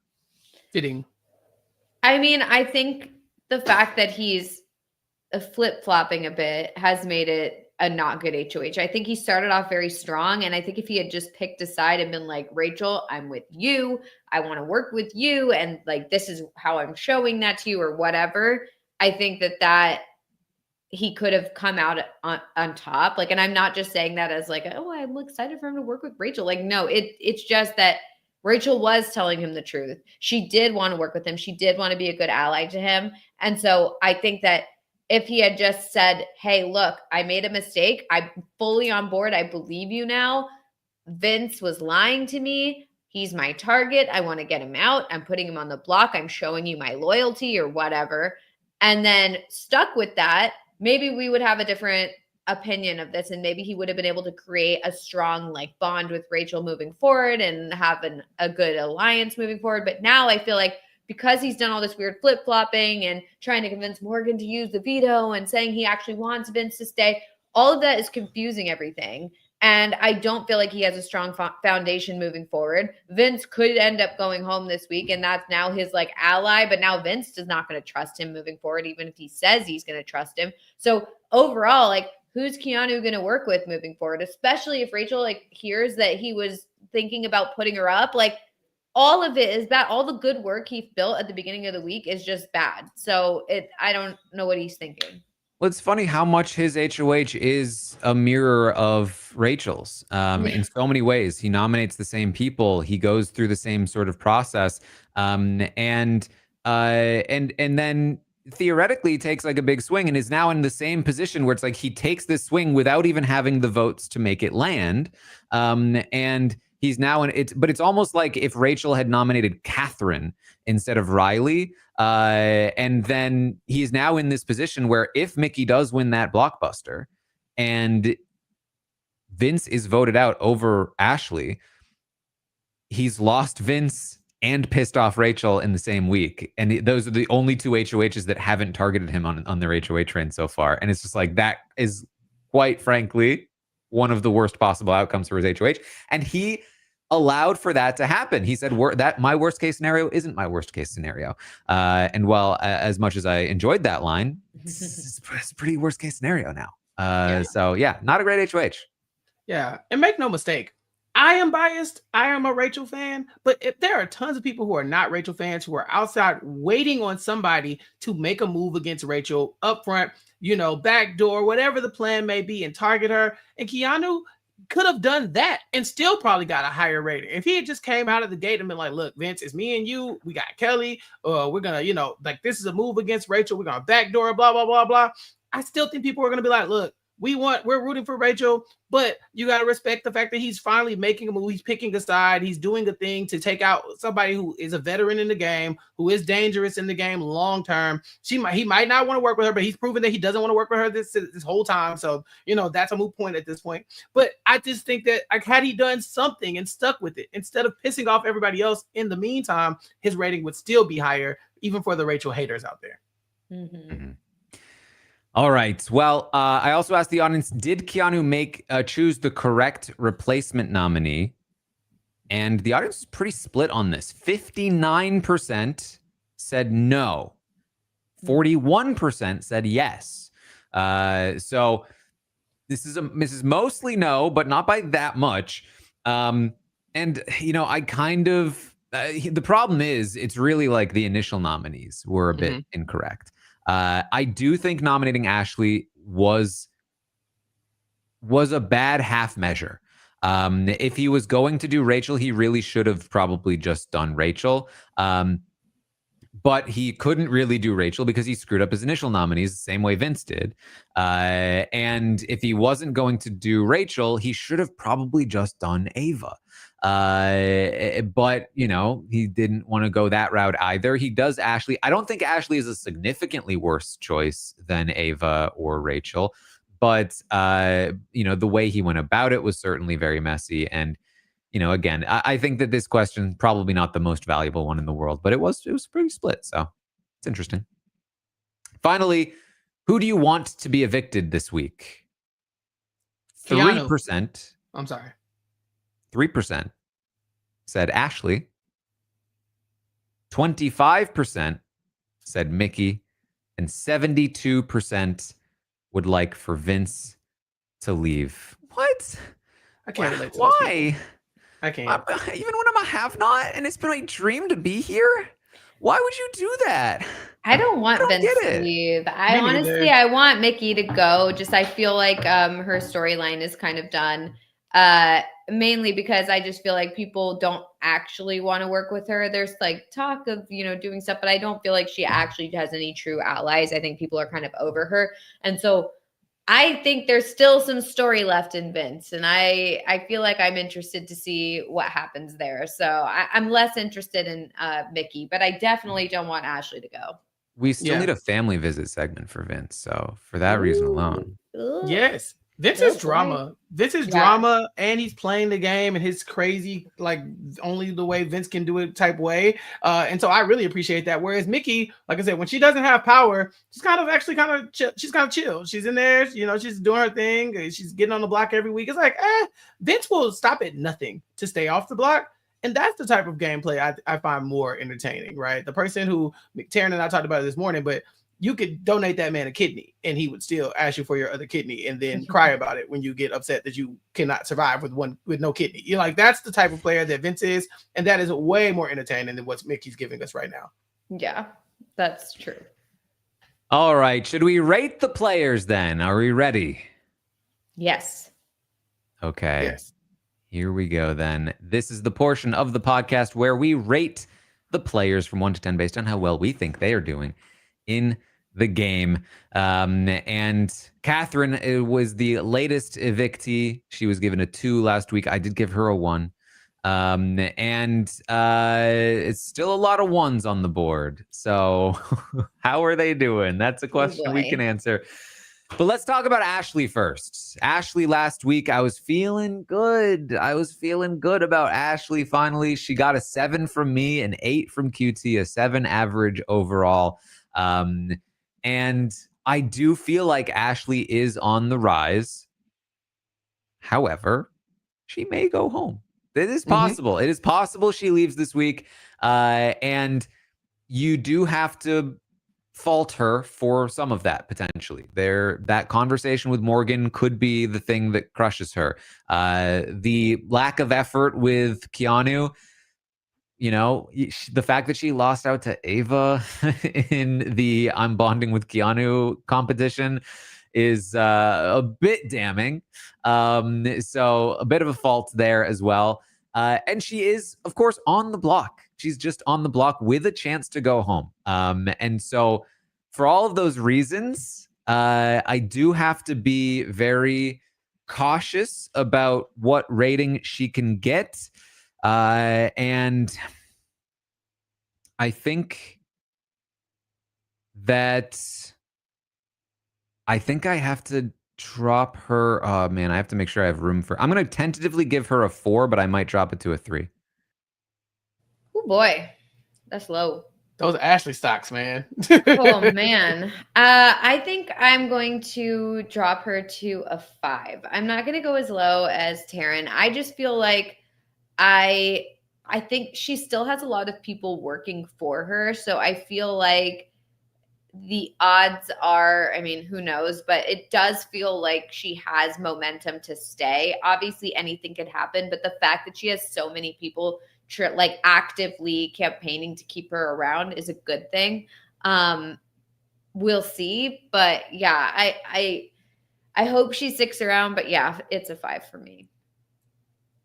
Fitting. I mean, I think the fact that he's flip-flopping a bit has made it a not good HOH. I think he started off very strong, and I think if he had just picked a side and been like, Rachel, I'm with you, I want to work with you, and like this is how I'm showing that to you or whatever, I think that he could have come out on top. Like, and I'm not just saying that as like, oh, I'm excited for him to work with Rachel. Like, no, it's just that Rachel was telling him the truth. She did want to work with him. She did want to be a good ally to him. And so I think that if he had just said, hey, look, I made a mistake. I'm fully on board. I believe you now. Vince was lying to me. He's my target. I want to get him out. I'm putting him on the block. I'm showing you my loyalty or whatever. And then stuck with that, maybe we would have a different opinion of this. And maybe he would have been able to create a strong like bond with Rachel moving forward and have a good alliance moving forward. But now I feel like because he's done all this weird flip-flopping and trying to convince Morgan to use the veto and saying he actually wants Vince to stay, all of that is confusing everything. And I don't feel like he has a strong foundation moving forward. Vince could end up going home this week, and that's now his like ally. But now Vince is not going to trust him moving forward, even if he says he's going to trust him. So overall, like, who's Keanu going to work with moving forward? Especially if Rachel like hears that he was thinking about putting her up, like, all of it is bad. All the good work he built at the beginning of the week is just bad. So I don't know what he's thinking. Well, it's funny how much his HOH is a mirror of Rachel's in so many ways. He nominates the same people. He goes through the same sort of process. And then theoretically takes like a big swing and is now in the same position where it's like he takes this swing without even having the votes to make it land. And he's now but it's almost like if Rachel had nominated Catherine instead of Riley. And then he's now in this position where if Mickey does win that blockbuster, and Vince is voted out over Ashley, he's lost Vince and pissed off Rachel in the same week. And those are the only two HOHs that haven't targeted him on their HOH train so far. And it's just like, that is quite frankly one of the worst possible outcomes for his HOH. And he allowed for that to happen. He said that my worst case scenario isn't my worst case scenario. And while as much as I enjoyed that line, it's a pretty worst case scenario now. So yeah, not a great HOH. Yeah, and make no mistake, I am biased. I am a Rachel fan, but if there are tons of people who are not Rachel fans who are outside waiting on somebody to make a move against Rachel up front, backdoor, whatever the plan may be, and target her. And Keanu could have done that and still probably got a higher rating. If he had just came out of the gate and been like, look, Vince, it's me and you. We got Kelly. We're going to, this is a move against Rachel. We're going to backdoor, blah, blah, blah, blah. I still think people are going to be like, look, we're rooting for Rachel, but you got to respect the fact that he's finally making a move. He's picking a side. He's doing a thing to take out somebody who is a veteran in the game, who is dangerous in the game long term. He might not want to work with her, but he's proven that he doesn't want to work with her this whole time. So, that's a moot point at this point. But I just think that had he done something and stuck with it, instead of pissing off everybody else in the meantime, his rating would still be higher, even for the Rachel haters out there. Mm-hmm. All right. Well, I also asked the audience, did Keanu choose the correct replacement nominee? And the audience is pretty split on this. 59% said no. 41% said yes. So this is mostly no, but not by that much. And, I kind of... the problem is, it's really like the initial nominees were a bit incorrect. I do think nominating Ashley was a bad half measure. If he was going to do Rachel, he really should have probably just done Rachel. But he couldn't really do Rachel because he screwed up his initial nominees the same way Vince did. And if he wasn't going to do Rachel, he should have probably just done Ava. But he didn't want to go that route either. He does Ashley. I don't think Ashley is a significantly worse choice than Ava or Rachel, but the way he went about it was certainly very messy. And again, I think that this question probably not the most valuable one in the world, but it was pretty split. So it's interesting. Finally, who do you want to be evicted this week? 3%. I'm sorry. 3% said Ashley. 25% said Mickey. And 72% would like for Vince to leave. What? I can't relate to why? I can't. Even when I'm a have-not and it's been my dream to be here? Why would you do that? I don't want Vince to leave. I want Mickey to go. Just I feel like her storyline is kind of done. Mainly because I just feel like people don't actually want to work with her. There's like talk of, doing stuff, but I don't feel like she actually has any true allies. I think people are kind of over her. And so I think there's still some story left in Vince. And I feel like I'm interested to see what happens there. So I'm less interested in Mickey, but I definitely don't want Ashley to go. We still need a family visit segment for Vince. So for that reason alone. Yes. This is drama. This is drama, and he's playing the game in his crazy, like only the way Vince can do it type way. And so I really appreciate that. Whereas Mickey, like I said, when she doesn't have power, she's kind of chill. She's kind of chill. She's in there, she's doing her thing. She's getting on the block every week. It's like, Vince will stop at nothing to stay off the block. And that's the type of gameplay I find more entertaining, right? The person who Taran and I talked about it this morning, but you could donate that man a kidney and he would still ask you for your other kidney and then cry about it when you get upset that you cannot survive with no kidney. That's the type of player that Vince is. And that is way more entertaining than what Mickey's giving us right now. Yeah, that's true. All right. Should we rate the players then? Are we ready? Yes. Okay. Yes. Here we go then. This is the portion of the podcast where we rate the players from 1 to 10 based on how well we think they are doing in the game. And Catherine was the latest evictee. She was given a 2 last week. I did give her a 1. And it's still a lot of 1s on the board. So how are they doing? That's a question we can answer But let's talk about Ashley first. Ashley, last week, I was feeling good. I was feeling good about Ashley. Finally, she got a 7 from me, an 8 from QT, a 7 average overall. And I do feel like Ashley is on the rise. However, she may go home. It is possible. It is possible she leaves this week. And you do have to fault her for some of that potentially. That conversation with Morgan could be the thing that crushes her. The lack of effort with Keanu, you know, the fact that she lost out to Ava in the I'm bonding with Keanu competition is a bit damning. So a bit of a fault there as well. And she is, of course, on the block. She's just on the block with a chance to go home. And so for all of those reasons, I do have to be very cautious about what rating she can get. And I think that I have to drop her. Oh man, I have to make sure I have room for. I'm going to tentatively give her a 4, but I might drop it to a 3. Oh boy, that's low. Those Ashley stocks, man. Oh man. I think I'm going to drop her to a 5. I'm not going to go as low as Taran. I just feel like I think she still has a lot of people working for her. So I feel like the odds are, I mean, who knows, but it does feel like she has momentum to stay. Obviously anything could happen, but the fact that she has so many people like actively campaigning to keep her around is a good thing. We'll see, but yeah, I hope she sticks around, but yeah, it's a 5 for me.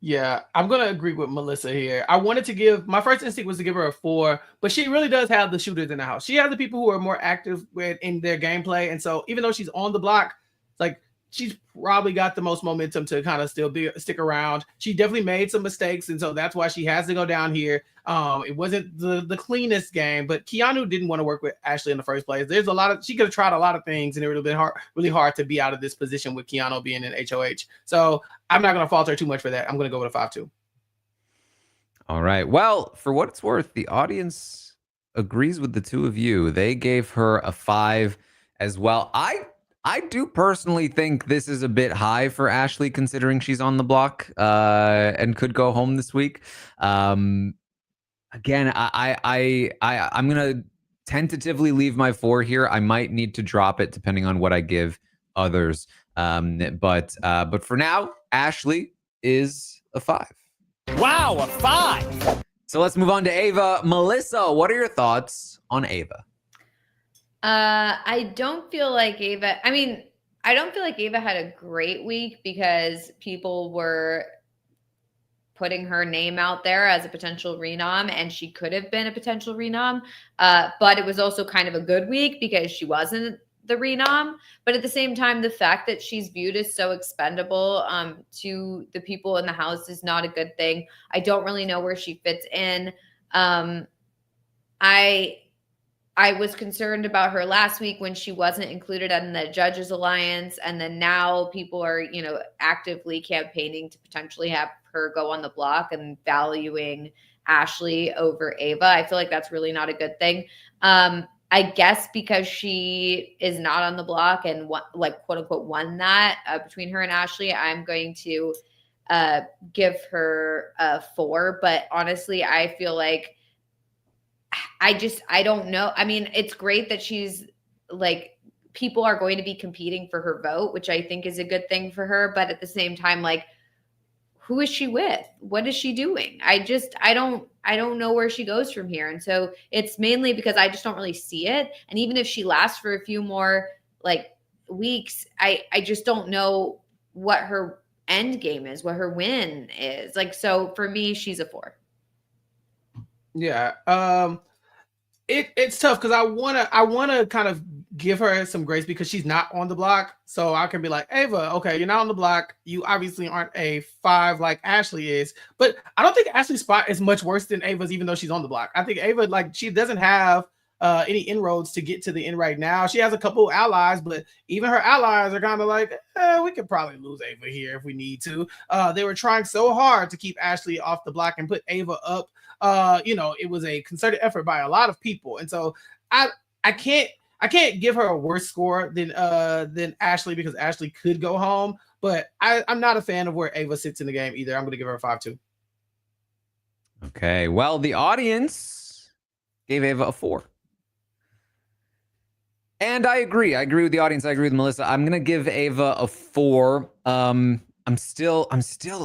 Yeah, I'm going to agree with Melissa here. I wanted to give, my first instinct was to give her a 4, but she really does have the shooters in the house. She has the people who are more active in their gameplay. And so even though she's on the block, like she's probably got the most momentum to kind of still stick around. She definitely made some mistakes. And so that's why she has to go down here. It wasn't the cleanest game, but Keanu didn't want to work with Ashley in the first place. There's a lot of, she could have tried a lot of things and it would have been really hard to be out of this position with Keanu being in HOH. So I'm not going to fault her too much for that. I'm going to go with a 5-2. All right. Well, for what it's worth, the audience agrees with the two of you. They gave her a 5 as well. I do personally think this is a bit high for Ashley, considering she's on the block and could go home this week. Again, I'm gonna tentatively leave my 4 here. I might need to drop it depending on what I give others. But for now, Ashley is a 5. Wow, a 5. So let's move on to Ava. Melissa, what are your thoughts on Ava? I don't feel like Ava, I don't feel like Ava had a great week because people were putting her name out there as a potential renom, and she could have been a potential renom. But it was also kind of a good week because she wasn't the renom. But at the same time, the fact that she's viewed as so expendable to the people in the house is not a good thing. I don't really know where she fits in. I was concerned about her last week when she wasn't included in the Judges Alliance. And then now people are, actively campaigning to potentially have her go on the block and valuing Ashley over Ava. I feel like that's really not a good thing. I guess because she is not on the block and quote unquote won that between her and Ashley, I'm going to give her a 4. But honestly, I feel like I don't know. I mean, it's great that she's people are going to be competing for her vote, which I think is a good thing for her. But at the same time, who is she with? What is she doing? I don't know where she goes from here. And so it's mainly because I just don't really see it. And even if she lasts for a few more weeks, I just don't know what her end game is, what her win is. So for me, she's a 4. Yeah. It's tough because I wanna kind of give her some grace because she's not on the block. So I can be like, Ava, okay, you're not on the block. You obviously aren't a 5 like Ashley is. But I don't think Ashley's spot is much worse than Ava's, even though she's on the block. I think Ava, she doesn't have any inroads to get to the end right now. She has a couple allies, but even her allies are kind of like, we could probably lose Ava here if we need to. They were trying so hard to keep Ashley off the block and put Ava up. It was a concerted effort by a lot of people, and so I can't give her a worse score than Ashley, because Ashley could go home. But I'm not a fan of where Ava sits in the game either. I'm going to give her a 5-2. Okay. Well, the audience gave Ava a 4. And I agree. I agree with the audience. I agree with Melissa. I'm going to give Ava a 4. I'm still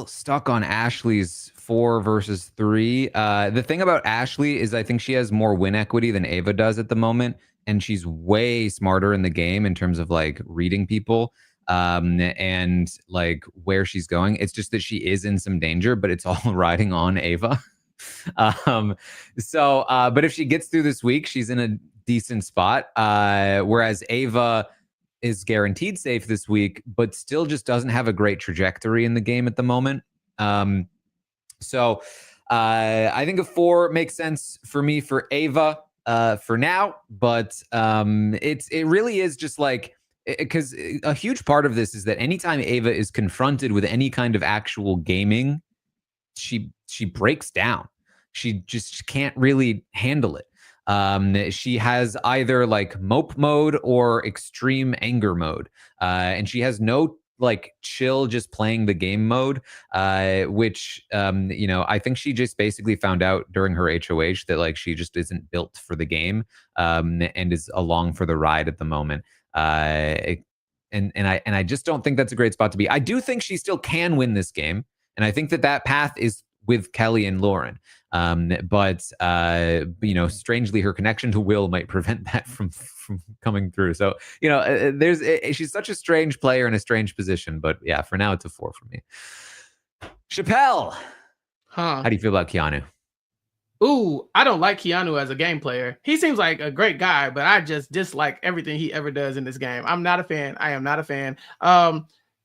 stuck on Ashley's 4 versus 3. The thing about Ashley is I think she has more win equity than Ava does at the moment. And she's way smarter in the game in terms of like reading people and like where she's going. It's just that she is in some danger, but it's all riding on Ava. But if she gets through this week, she's in a decent spot. Whereas Ava is guaranteed safe this week, but still just doesn't have a great trajectory in the game at the moment. I think a 4 makes sense for me for Ava for now, but it really is just like, because a huge part of this is that anytime Ava is confronted with any kind of actual gaming, she breaks down. She just can't really handle it. She has either like mope mode or extreme anger mode, and she has no like chill just playing the game mode, which I think she just basically found out during her HOH that like she just isn't built for the game, and is along for the ride at the moment. And I just don't think that's a great spot to be. I do think she still can win this game, and I think that path is with Kelly and Lauren. But strangely, her connection to Will might prevent that from coming through. So, she's such a strange player in a strange position. But yeah, for now, it's a 4 for me. Chappell, how do you feel about Keanu? Ooh, I don't like Keanu as a game player. He seems like a great guy, but I just dislike everything he ever does in this game. I'm not a fan. I am not a fan.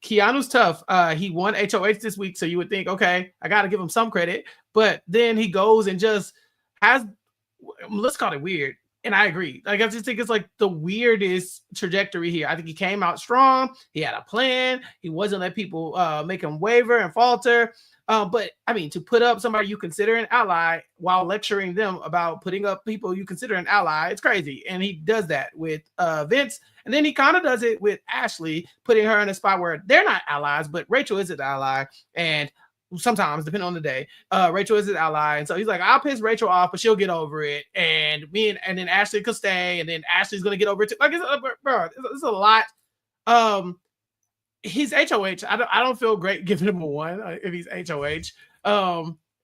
Keanu's tough. He won HOH this week, so you would think, okay, I got to give him some credit. But then he goes and just has, let's call it weird. And I agree. Like, I just think it's like the weirdest trajectory here. I think he came out strong. He had a plan. He wasn't let people make him waver and falter. But I mean, to put up somebody you consider an ally while lecturing them about putting up people you consider an ally, it's crazy. And he does that with Vince. And then he kind of does it with Ashley, putting her in a spot where they're not allies, but Rachel is an ally. And sometimes, depending on the day, Rachel is an ally. And so he's like, I'll piss Rachel off, but she'll get over it. And and then Ashley could stay. And then Ashley's going to get over it too. Like, it's a lot. He's HOH. I don't feel great giving him a 1 if he's HOH.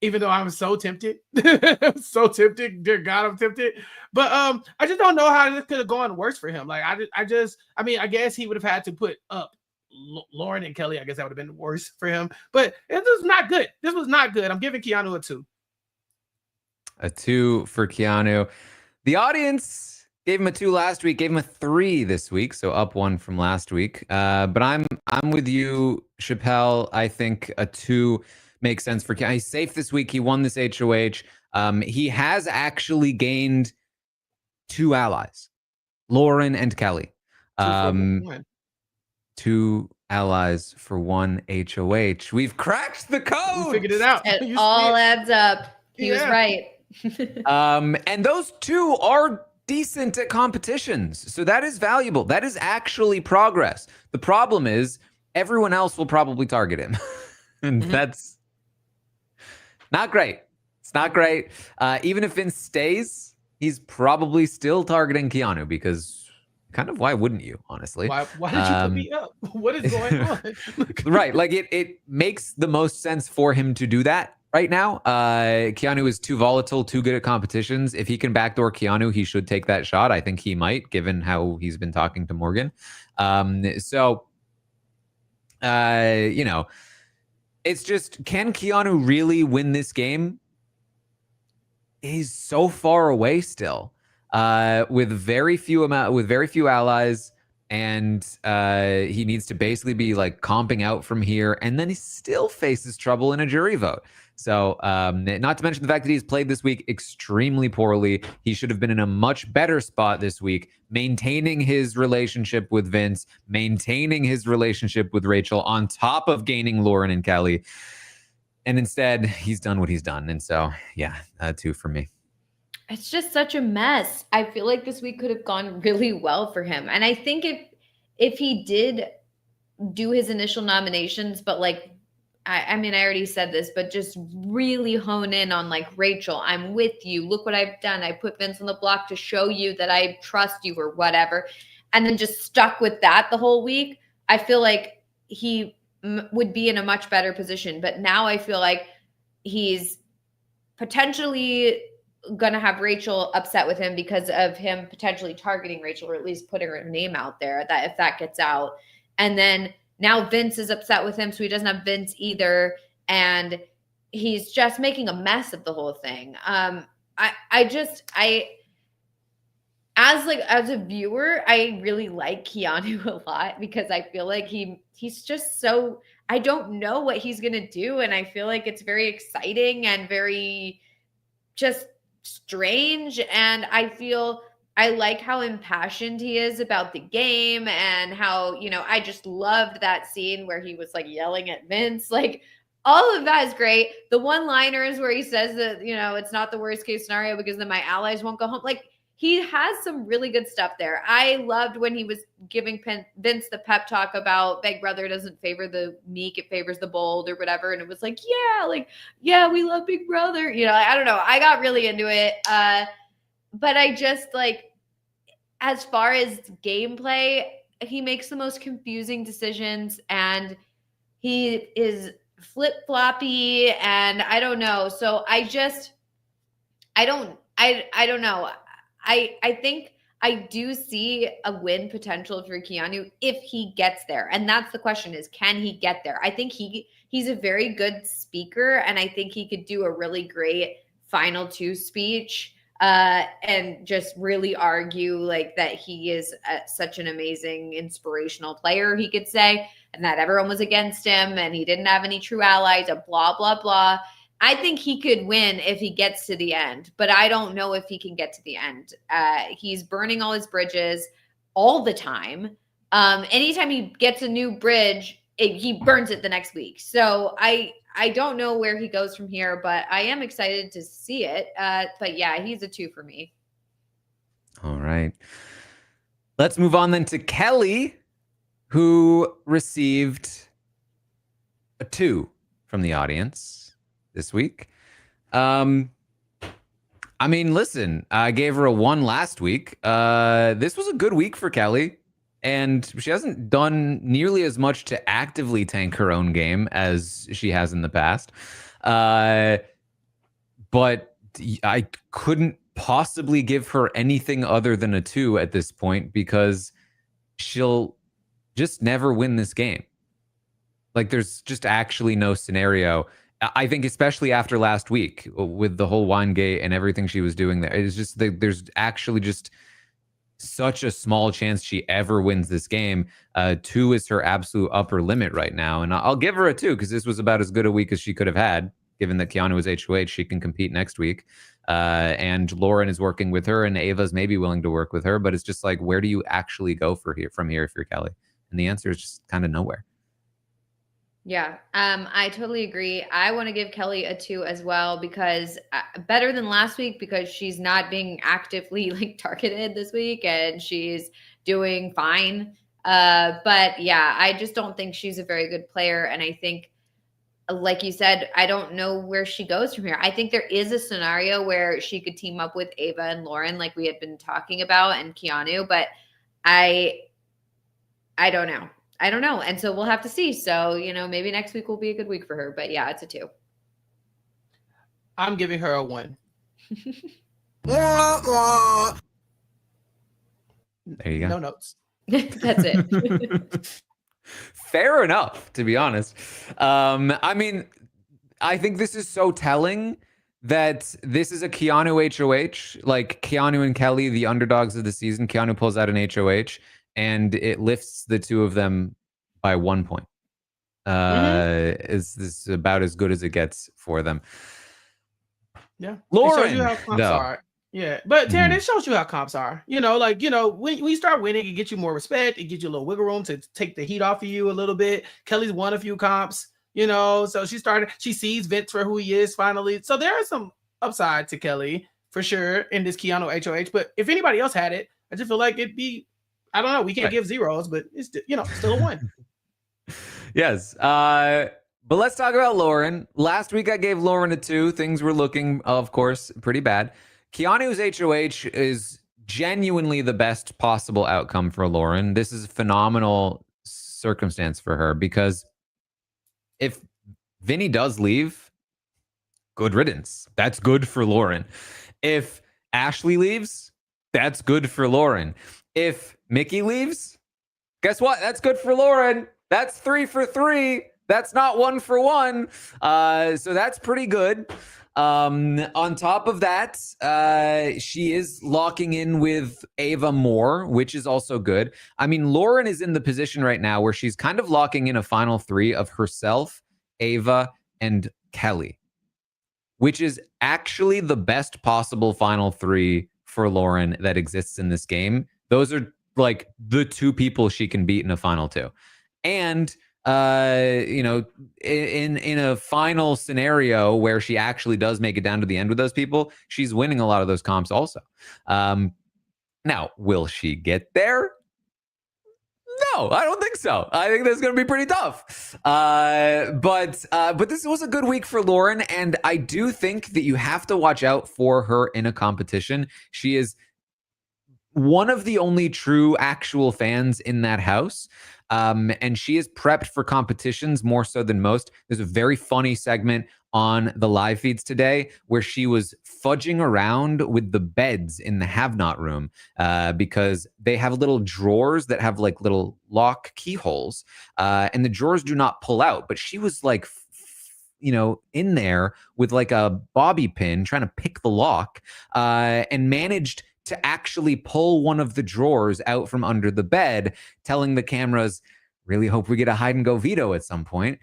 Even though I'm so tempted. So tempted. Dear God, I'm tempted. But I just don't know how this could have gone worse for him. Like, I guess he would have had to put up Lauren and Kelly. I guess that would have been worse for him. But this was not good. This was not good. I'm giving Keanu a 2. A 2 for Keanu. The audience gave him a 2 last week, gave him a 3 this week, so up 1 from last week. But I'm with you, Chappell. I think a 2 makes sense for Keanu. He's safe this week. He won this HOH. He has actually gained 2 allies, Lauren and Kelly. 2 allies for 1 HOH. We've cracked the code. We figured it out. It all adds up. He was right. And those 2 are decent at competitions. So that is valuable. That is actually progress. The problem is everyone else will probably target him. And that's not great. It's not great. Even if Vince stays, he's probably still targeting Keanu because kind of why wouldn't you, honestly? Why did you put me up? What is going on? Right. Like it makes the most sense for him to do that right now. Keanu is too volatile, too good at competitions. If he can backdoor Keanu, he should take that shot. I think he might, given how he's been talking to Morgan. It's just, can Keanu really win this game? He's so far away still, with very few allies, and he needs to basically be like comping out from here, and then he still faces trouble in a jury vote. So not to mention the fact that he's played this week extremely poorly. He should have been in a much better spot this week, maintaining his relationship with Vince, maintaining his relationship with Rachel, on top of gaining Lauren and Kelly. And instead, he's done what he's done. And so, yeah, 2 for me. It's just such a mess. I feel like this week could have gone really well for him. And I think if he did do his initial nominations, but like, I mean, I already said this, but just really hone in on like, Rachel, I'm with you. Look what I've done. I put Vince on the block to show you that I trust you or whatever. And then just stuck with that the whole week. I feel like he would be in a much better position. But now I feel like he's potentially going to have Rachel upset with him because of him potentially targeting Rachel, or at least putting her name out there, that if that gets out. And then now Vince is upset with him, so he doesn't have Vince either. And he's just making a mess of the whole thing. As a viewer, I really like Keanu a lot, because I feel like he's just so, I don't know what he's going to do. And I feel like it's very exciting and very just strange. And I like how impassioned he is about the game, and how, I just loved that scene where he was like yelling at Vince. Like, all of that is great. The one-liners where he says that, it's not the worst case scenario because then my allies won't go home. Like, he has some really good stuff there. I loved when he was giving Vince the pep talk about Big Brother doesn't favor the meek, it favors the bold, or whatever. And it was like, yeah, we love Big Brother. I don't know. I got really into it. But I just as far as gameplay, he makes the most confusing decisions, and he is flip-floppy, and I don't know. So I don't know. I think I do see a win potential for Keanu if he gets there. And that's the question, is can he get there? I think he's a very good speaker, and I think he could do a really great final 2 speech. And just really argue that he is such an amazing inspirational player, he could say, and that everyone was against him and he didn't have any true allies, and blah, blah, blah. I think he could win if he gets to the end, but I don't know if he can get to the end. He's burning all his bridges all the time. Anytime he gets a new bridge, he burns it the next week. So I don't know where he goes from here, but I am excited to see it. But yeah, he's a 2 for me. All right. Let's move on then to Kelly, who received a 2 from the audience this week. I mean, listen, I gave her a 1 last week. This was a good week for Kelly. And she hasn't done nearly as much to actively tank her own game as she has in the past. But I couldn't possibly give her anything other than a 2 at this point, because she'll just never win this game. There's just actually no scenario. I think especially after last week with the whole Winegate and everything she was doing there, it's just there's actually just such a small chance she ever wins this game. 2 is her absolute upper limit right now. And I'll give her a 2 because this was about as good a week as she could have had, given that Keanu was HOH. She can compete next week. And Lauren is working with her, and Ava's maybe willing to work with her. But it's just where do you actually go from here if you're Kelly? And the answer is just kind of nowhere. Yeah, I totally agree. I want to give Kelly a 2 as well, because better than last week, because she's not being actively targeted this week, and she's doing fine. But yeah, I just don't think she's a very good player. And I think, like you said, I don't know where she goes from here. I think there is a scenario where she could team up with Ava and Lauren, like we had been talking about, and Keanu, but I don't know. I don't know. And so we'll have to see. So, maybe next week will be a good week for her. But yeah, it's a 2. I'm giving her a 1. There you go. No notes. That's it. Fair enough, to be honest. I mean, I think this is so telling that this is a Keanu HOH. Keanu and Kelly, the underdogs of the season. Keanu pulls out an HOH. And it lifts the 2 of them by 1 point. Is this about as good as it gets for them? Yeah. Lauren, it shows you how comps though. are. Yeah, but Taran, it shows you how comps are. You know, like, you know, when you start winning, it gets you more respect. It gives you a little wiggle room to take the heat off of you a little bit. Kelly's won a few comps, you know, so she sees Vince for who he is finally. So there is some upside to Kelly for sure in this Keanu HOH. But if anybody else had it, I just feel like it'd be, I don't know, we can't give zeros, but it's, you know, still a win. Yes. But let's talk about Lauren. Last week I gave Lauren a 2. Things were looking, of course, pretty bad. Keanu's HOH is genuinely the best possible outcome for Lauren. This is a phenomenal circumstance for her because if Vinny does leave, good riddance. That's good for Lauren. If Ashley leaves, that's good for Lauren. If Mickey leaves, guess what? That's good for Lauren. That's 3 for 3. That's not 1 for 1. So that's pretty good. On top of that, she is locking in with Ava more, which is also good. I mean, Lauren is in the position right now where she's kind of locking in a final 3 of herself, Ava, and Kelly, which is actually the best possible final 3 for Lauren that exists in this game. Those are like the 2 people she can beat in a final 2. And you know, in a final scenario where she actually does make it down to the end with those people, she's winning a lot of those comps also. Now, will she get there? No, I don't think so. I think that's going to be pretty tough. But this was a good week for Lauren, and I do think that you have to watch out for her in a competition. She is one of the only true actual fans in that house. And she is prepped for competitions more so than most. There's a very funny segment on the live feeds today where she was fudging around with the beds in the have-not room because they have little drawers that have like little lock keyholes and the drawers do not pull out. But she was like, you know, in there with like a bobby pin trying to pick the lock and managed to actually pull one of the drawers out from under the bed, telling the cameras, really hope we get a hide and go veto at some point.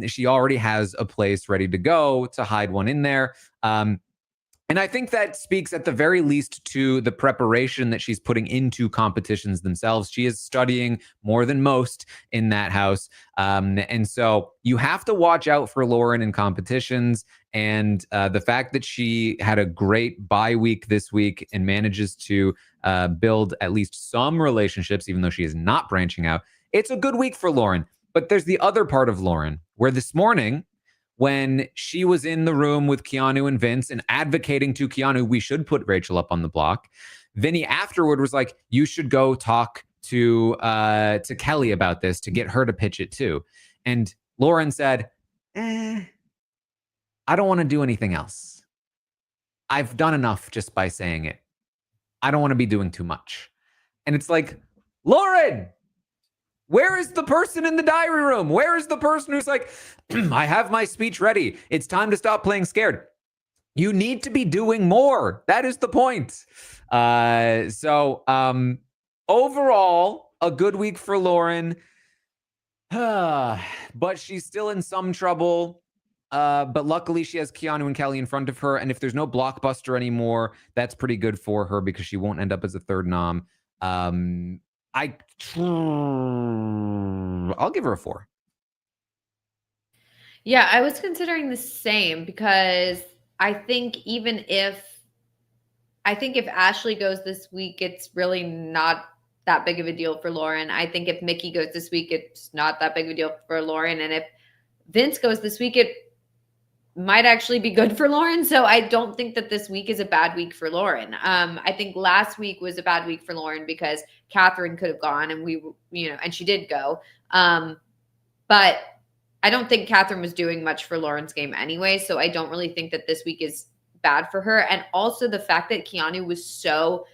She already has a place ready to go to hide one in there. And I think that speaks at the very least to the preparation that she's putting into competitions themselves. She is studying more than most in that house. And so you have to watch out for Lauren in competitions. And the fact that she had a great bye week this week and manages to build at least some relationships, even though she is not branching out, it's a good week for Lauren. But there's the other part of Lauren, where this morning, when she was in the room with Keanu and Vince and advocating to Keanu, we should put Rachel up on the block, Vinny afterward was like, you should go talk to Kelly about this to get her to pitch it too. And Lauren said, I don't want to do anything else. I've done enough just by saying it. I don't want to be doing too much. And it's like, Lauren, where is the person in the diary room? Where is the person who's like, I have my speech ready. It's time to stop playing scared. You need to be doing more. That is the point. So overall, a good week for Lauren. But she's still in some trouble. But luckily she has Keanu and Kelly in front of her. And if there's no blockbuster anymore, that's pretty good for her because she won't end up as a third nom. I'll give her a 4. Yeah, I was considering the same because I think if Ashley goes this week, it's really not that big of a deal for Lauren. I think if Mickey goes this week, it's not that big of a deal for Lauren. And if Vince goes this week, it might actually be good for Lauren. So I don't think that this week is a bad week for Lauren. I think last week was a bad week for Lauren because Catherine could have gone and and she did go. But I don't think Catherine was doing much for Lauren's game anyway. So I don't really think that this week is bad for her. And also the fact that Keanu was so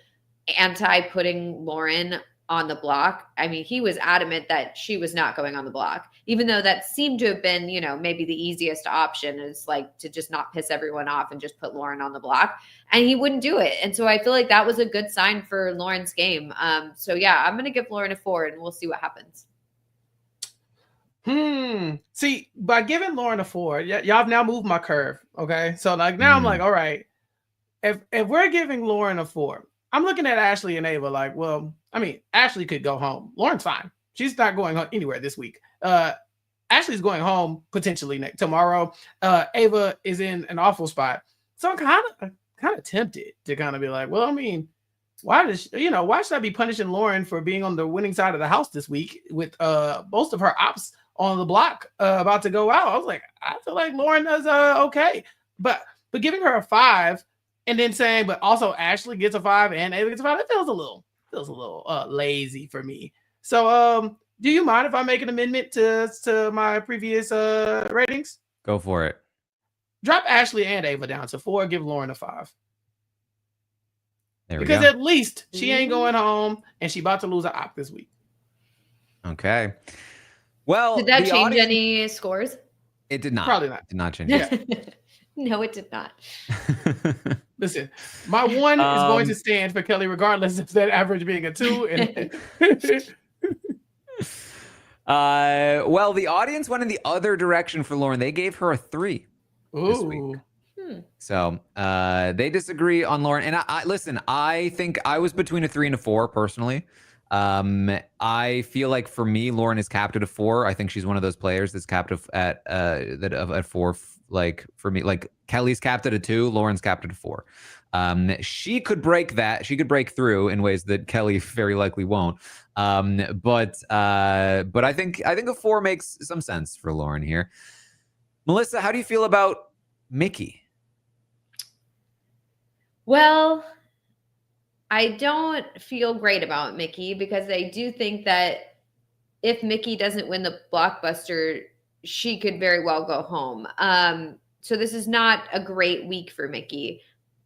anti-putting Lauren on the block. I mean, he was adamant that she was not going on the block, even though that seemed to have been, maybe the easiest option is like to just not piss everyone off and just put Lauren on the block, and he wouldn't do it. And so I feel like that was a good sign for Lauren's game. So yeah, I'm going to give Lauren a 4 and we'll see what happens. See, by giving Lauren a 4, y'all have now moved my curve. Okay, so like now I'm like, all right, if we're giving Lauren a 4, I'm looking at Ashley and Ava like, well, I mean, Ashley could go home. Lauren's fine. She's not going anywhere this week. Ashley's going home potentially tomorrow. Ava is in an awful spot, so I'm kind of tempted to kind of be like, well, I mean, why should I be punishing Lauren for being on the winning side of the house this week with most of her ops on the block about to go out? I was like, I feel like Lauren does okay, but giving her a 5 and then saying, but also Ashley gets a 5 and Ava gets a 5, it feels a little lazy for me. So do you mind if I make an amendment to my previous ratings? Go for it. Drop Ashley and Ava down to 4, give Lauren a 5. There we because go. at least she ain't going home and she about to lose an op this week. Okay. Well, did that change any scores? It did not. Probably not. It did not change. Yeah. No, it did not. Listen, my 1 is going to stand for Kelly, regardless of that average being a 2. Well, the audience went in the other direction for Lauren. They gave her a 3 this week. So they disagree on Lauren. And I listen, I think I was between a 3 and a 4 personally. I feel like for me, Lauren is capped at a 4. I think she's one of those players that's capped at 4. Like for me, like Kelly's capped at a 2, Lauren's capped at a 4. She could break that. She could break through in ways that Kelly very likely won't. But I think a 4 makes some sense for Lauren here. Melissa, how do you feel about Mickey? Well, I don't feel great about Mickey because I do think that if Mickey doesn't win the blockbuster, she could very well go home. So this is not a great week for Mickey.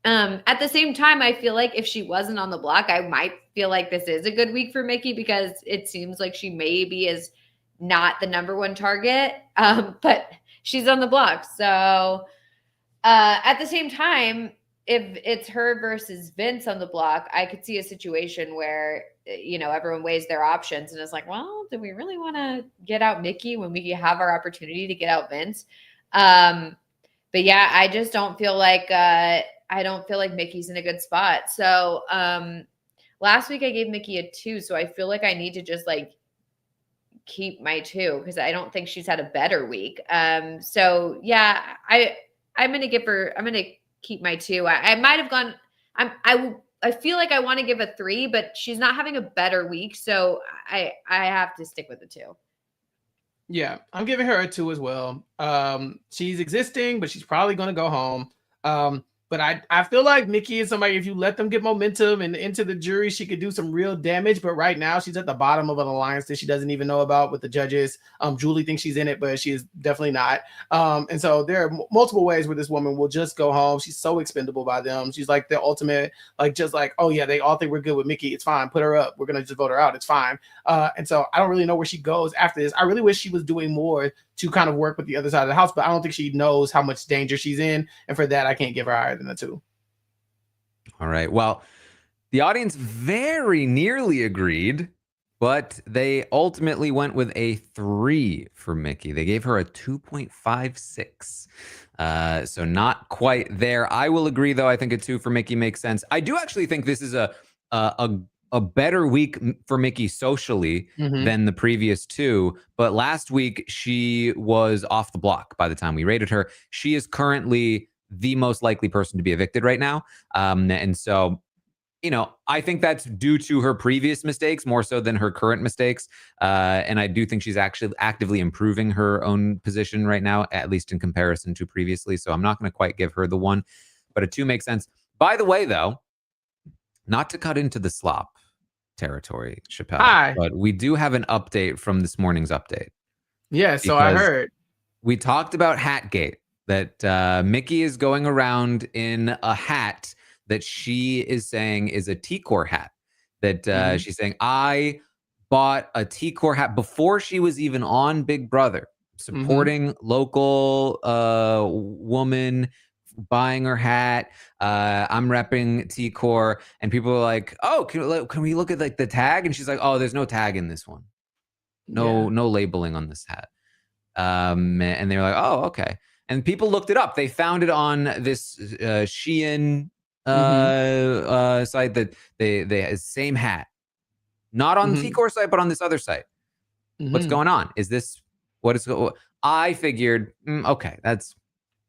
At the same time, I feel like if she wasn't on the block, I might feel like this is a good week for Mickey because it seems like she maybe is not the number 1 target, but she's on the block. So at the same time, if it's her versus Vince on the block, I could see a situation where, everyone weighs their options and is like, well, do we really want to get out Mickey when we have our opportunity to get out Vince? But yeah, I just don't feel like Mickey's in a good spot. So last week I gave Mickey a 2. So I feel like I need to just like keep my 2 because I don't think she's had a better week. So yeah, I'm going to keep my 2. I might have gone, I feel like I want to give a 3, but she's not having a better week. So I have to stick with the 2. Yeah, I'm giving her a 2 as well. She's existing, but she's probably going to go home. But I feel like Mickey is somebody, if you let them get momentum and into the jury, she could do some real damage. But right now, she's at the bottom of an alliance that she doesn't even know about with the judges. Julie thinks she's in it, but she is definitely not. And so there are multiple ways where this woman will just go home. She's so expendable by them. She's like the ultimate, oh yeah, they all think we're good with Mickey. It's fine. Put her up. We're going to just vote her out. It's fine. And so I don't really know where she goes after this. I really wish she was doing more to kind of work with the other side of the house, but I don't think she knows how much danger she's in. And for that, I can't give her higher than a 2. All right. Well, the audience very nearly agreed, but they ultimately went with a 3 for Mickey. They gave her a 2.56. So not quite there. I will agree, though. I think a 2 for Mickey makes sense. I do actually think this is a better week for Mickey socially than the previous 2. But last week, she was off the block by the time we rated her. She is currently the most likely person to be evicted right now. And so, I think that's due to her previous mistakes more so than her current mistakes. And I do think she's actually actively improving her own position right now, at least in comparison to previously. So I'm not going to quite give her the 1, but a 2 makes sense. By the way, though, not to cut into the slop territory, Chappell. Hi. But we do have an update from this morning's update. Yeah, so I heard. We talked about Hatgate, that Mickey is going around in a hat that she is saying is a T-Core hat. That she's saying, I bought a T-Core hat before she was even on Big Brother, supporting local woman, buying her hat. I'm repping T-Core, and people are like, oh, can we look at like the tag? And she's like, oh, there's no tag in this one. No labeling on this hat. And they were like, oh, okay. And people looked it up. They found it on this Shein site that they same hat, not on the T-Core site, but on this other site. What's going on? Is this what is? I figured, okay,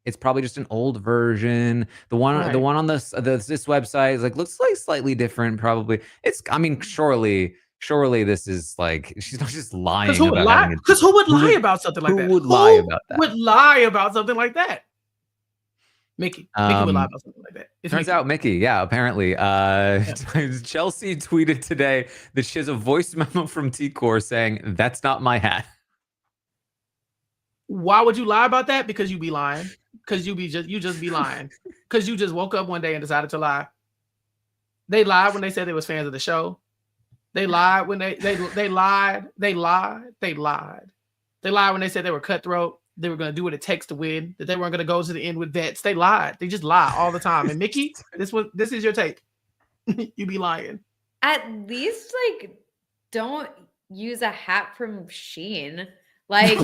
it's probably just an old version. The one on this website is like looks like slightly different. Probably I mean, surely this is like she's not just lying. Because who would lie? Because who would lie about something like that? Who would lie about that? Would lie about something like that? Mickey would lie about something like that. Turns out Mickey, yeah, apparently. Chelsea tweeted today that she has a voice memo from T-Core saying, "That's not my hat." Why would you lie about that? Because you be lying. Because you just be lying. Because you just woke up one day and decided to lie. They lied when they said they was fans of the show. They lied when they lied. They lied when they said they were cutthroat. They were going to do what it takes to win. That they weren't going to go to the end with vets. They lied. They just lie all the time. And Mickey, this is your take. You be lying. At least like don't use a hat from Shein. Like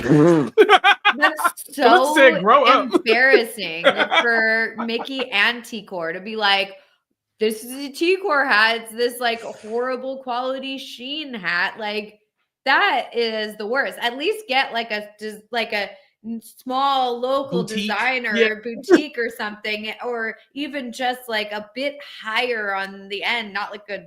that's so embarrassing for Mickey and T-Core to be like, this is a T-Core hat. It's this like horrible quality Shein hat. Like that is the worst. At least get like a small local designer boutique or something, or even just like a bit higher on the end, not like a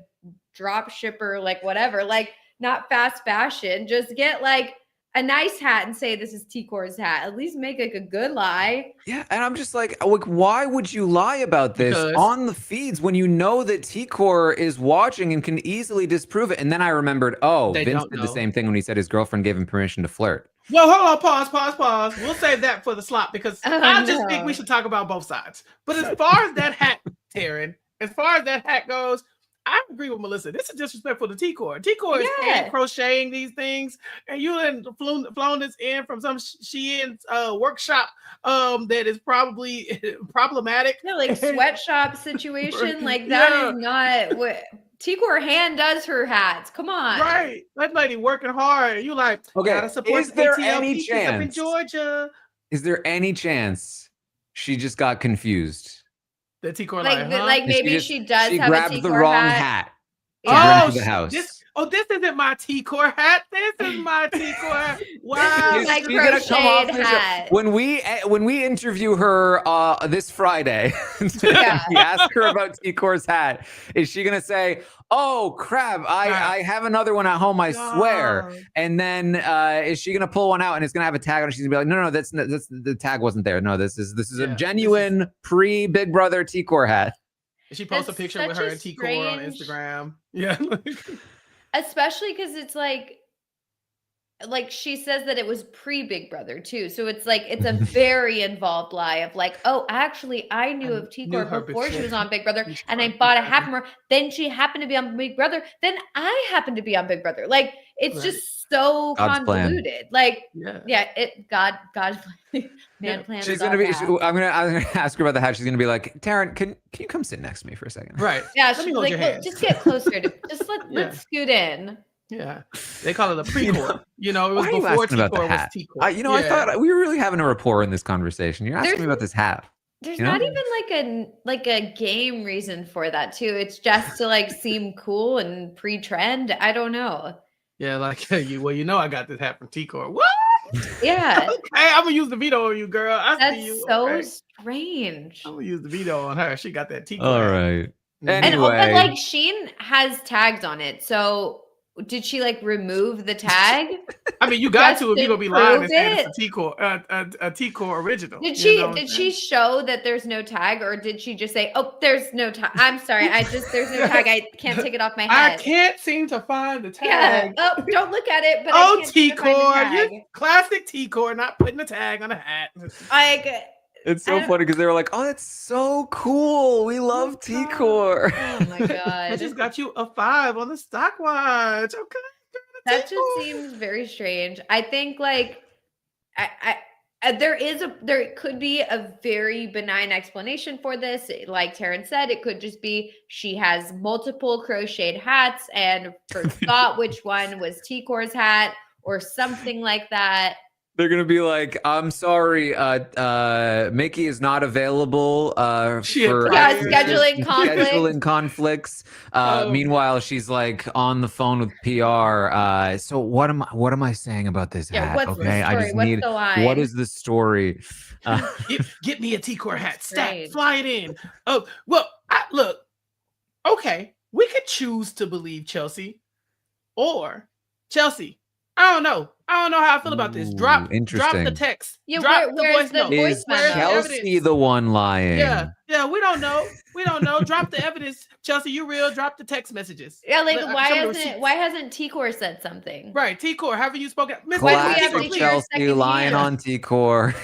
drop shipper, like whatever, like not fast fashion. Just get like a nice hat and say this is T-Core's hat. At least make like a good lie. Yeah, and I'm just like, why would you lie about this on the feeds when you know that T-Core is watching and can easily disprove it? And then I remembered, Vince did the same thing when he said his girlfriend gave him permission to flirt. Well, hold on, pause. We'll save that for the slot because I just think we should talk about both sides. But as far as that hat, Taran, as far as that hat goes, I agree with Melissa. This is disrespectful to T-Core. T-Core is crocheting these things, and you had flown this in from some Shein workshop that is probably problematic. No, like sweatshop situation. Like that is not what T-Core hand does her hats. Come on. Right. That lady working hard. You like, gotta support is there any up chance in Georgia? Is there any chance she just got confused? The T-Core like maybe she does have grabbed a T-Core the wrong hat. To bring to the house. This isn't my T-Core hat. This is my T-Core hat. Wow. Like crocheted hat. When we interview her this Friday, we ask her about T-Core's hat. Is she gonna say, "Oh crap, I have another one at home, I swear"? And then is she gonna pull one out and it's gonna have a tag on it? She's gonna be like, "No, that's the tag wasn't there. No, this is a genuine pre-Big Brother T-Core hat." She posts a picture with her and T-Core on Instagram. Yeah. Especially because it's like she says that it was pre-Big Brother too. So it's like it's a very involved lie of like, oh, actually I knew of T-Core before she was on Big Brother and I bought a hat from her. Then she happened to be on Big Brother. Then I happened to be on Big Brother. Like it's just so convoluted. Plan. Like God's man plan. She's gonna be. I'm gonna ask her about the hat. She's gonna be like, Taran, can you come sit next to me for a second? Right. Yeah. She's like, just get closer. Let's scoot in. Yeah, they call it a pre-core. You know, it was before T-Core was T-Core. I thought we were really having a rapport in this conversation. You're asking me about this hat. There's not even like a game reason for that too. It's just to like seem cool and pre-trend. I don't know. Yeah, like I got this hat from T-Core. What? Yeah. Okay, I'm gonna use the veto on you, girl. That's so strange. I'm gonna use the veto on her. She got that T-Core. All right. Anyway, but like Shein has tags on it, so. Did she like remove the tag? I mean, you got to if you're gonna be lying and saying it's a T-Core original. Did she show that there's no tag, or did she just say, "Oh, there's no tag"? I'm sorry, there's no tag. I can't take it off my head. I can't seem to find the tag. Yeah. Oh, don't look at it. But T-Core, classic T-Core, not putting a tag on a hat. It's so funny because they were like, "Oh, that's so cool. We love T-Core." Oh my god! I just got you a 5 on the Stockwatch. Okay, that just seems very strange. I think like there could be a very benign explanation for this. Like Taran said, it could just be she has multiple crocheted hats and forgot which one was T-Core's hat or something like that. They're gonna be like, "I'm sorry, Mickey is not available Shit, for yeah, scheduling conflicts. scheduling conflicts." Meanwhile, she's like on the phone with PR. So what am I saying about this Yeah, hat? what's the Okay, I story? just What's need the line? what is the story? get me a T-Core hat, stack, Great. fly it in. Oh, well, look, okay, we could choose to believe Chelsea or Chelsea. I don't know how I feel about this. Drop the Interesting. text. Yeah, Drop the where's voice the note. voice Is Where's the memo? Chelsea evidence? the one lying? Yeah, we don't know. Drop the evidence. Chelsea, you real? Drop the text messages. Yeah, like Show me the why receipts. hasn't T-Core said something? Right, T-Core, haven't you spoken? Miss Why do we have Classic to T-Core, hear please. Chelsea lying secondhand? on T-Core.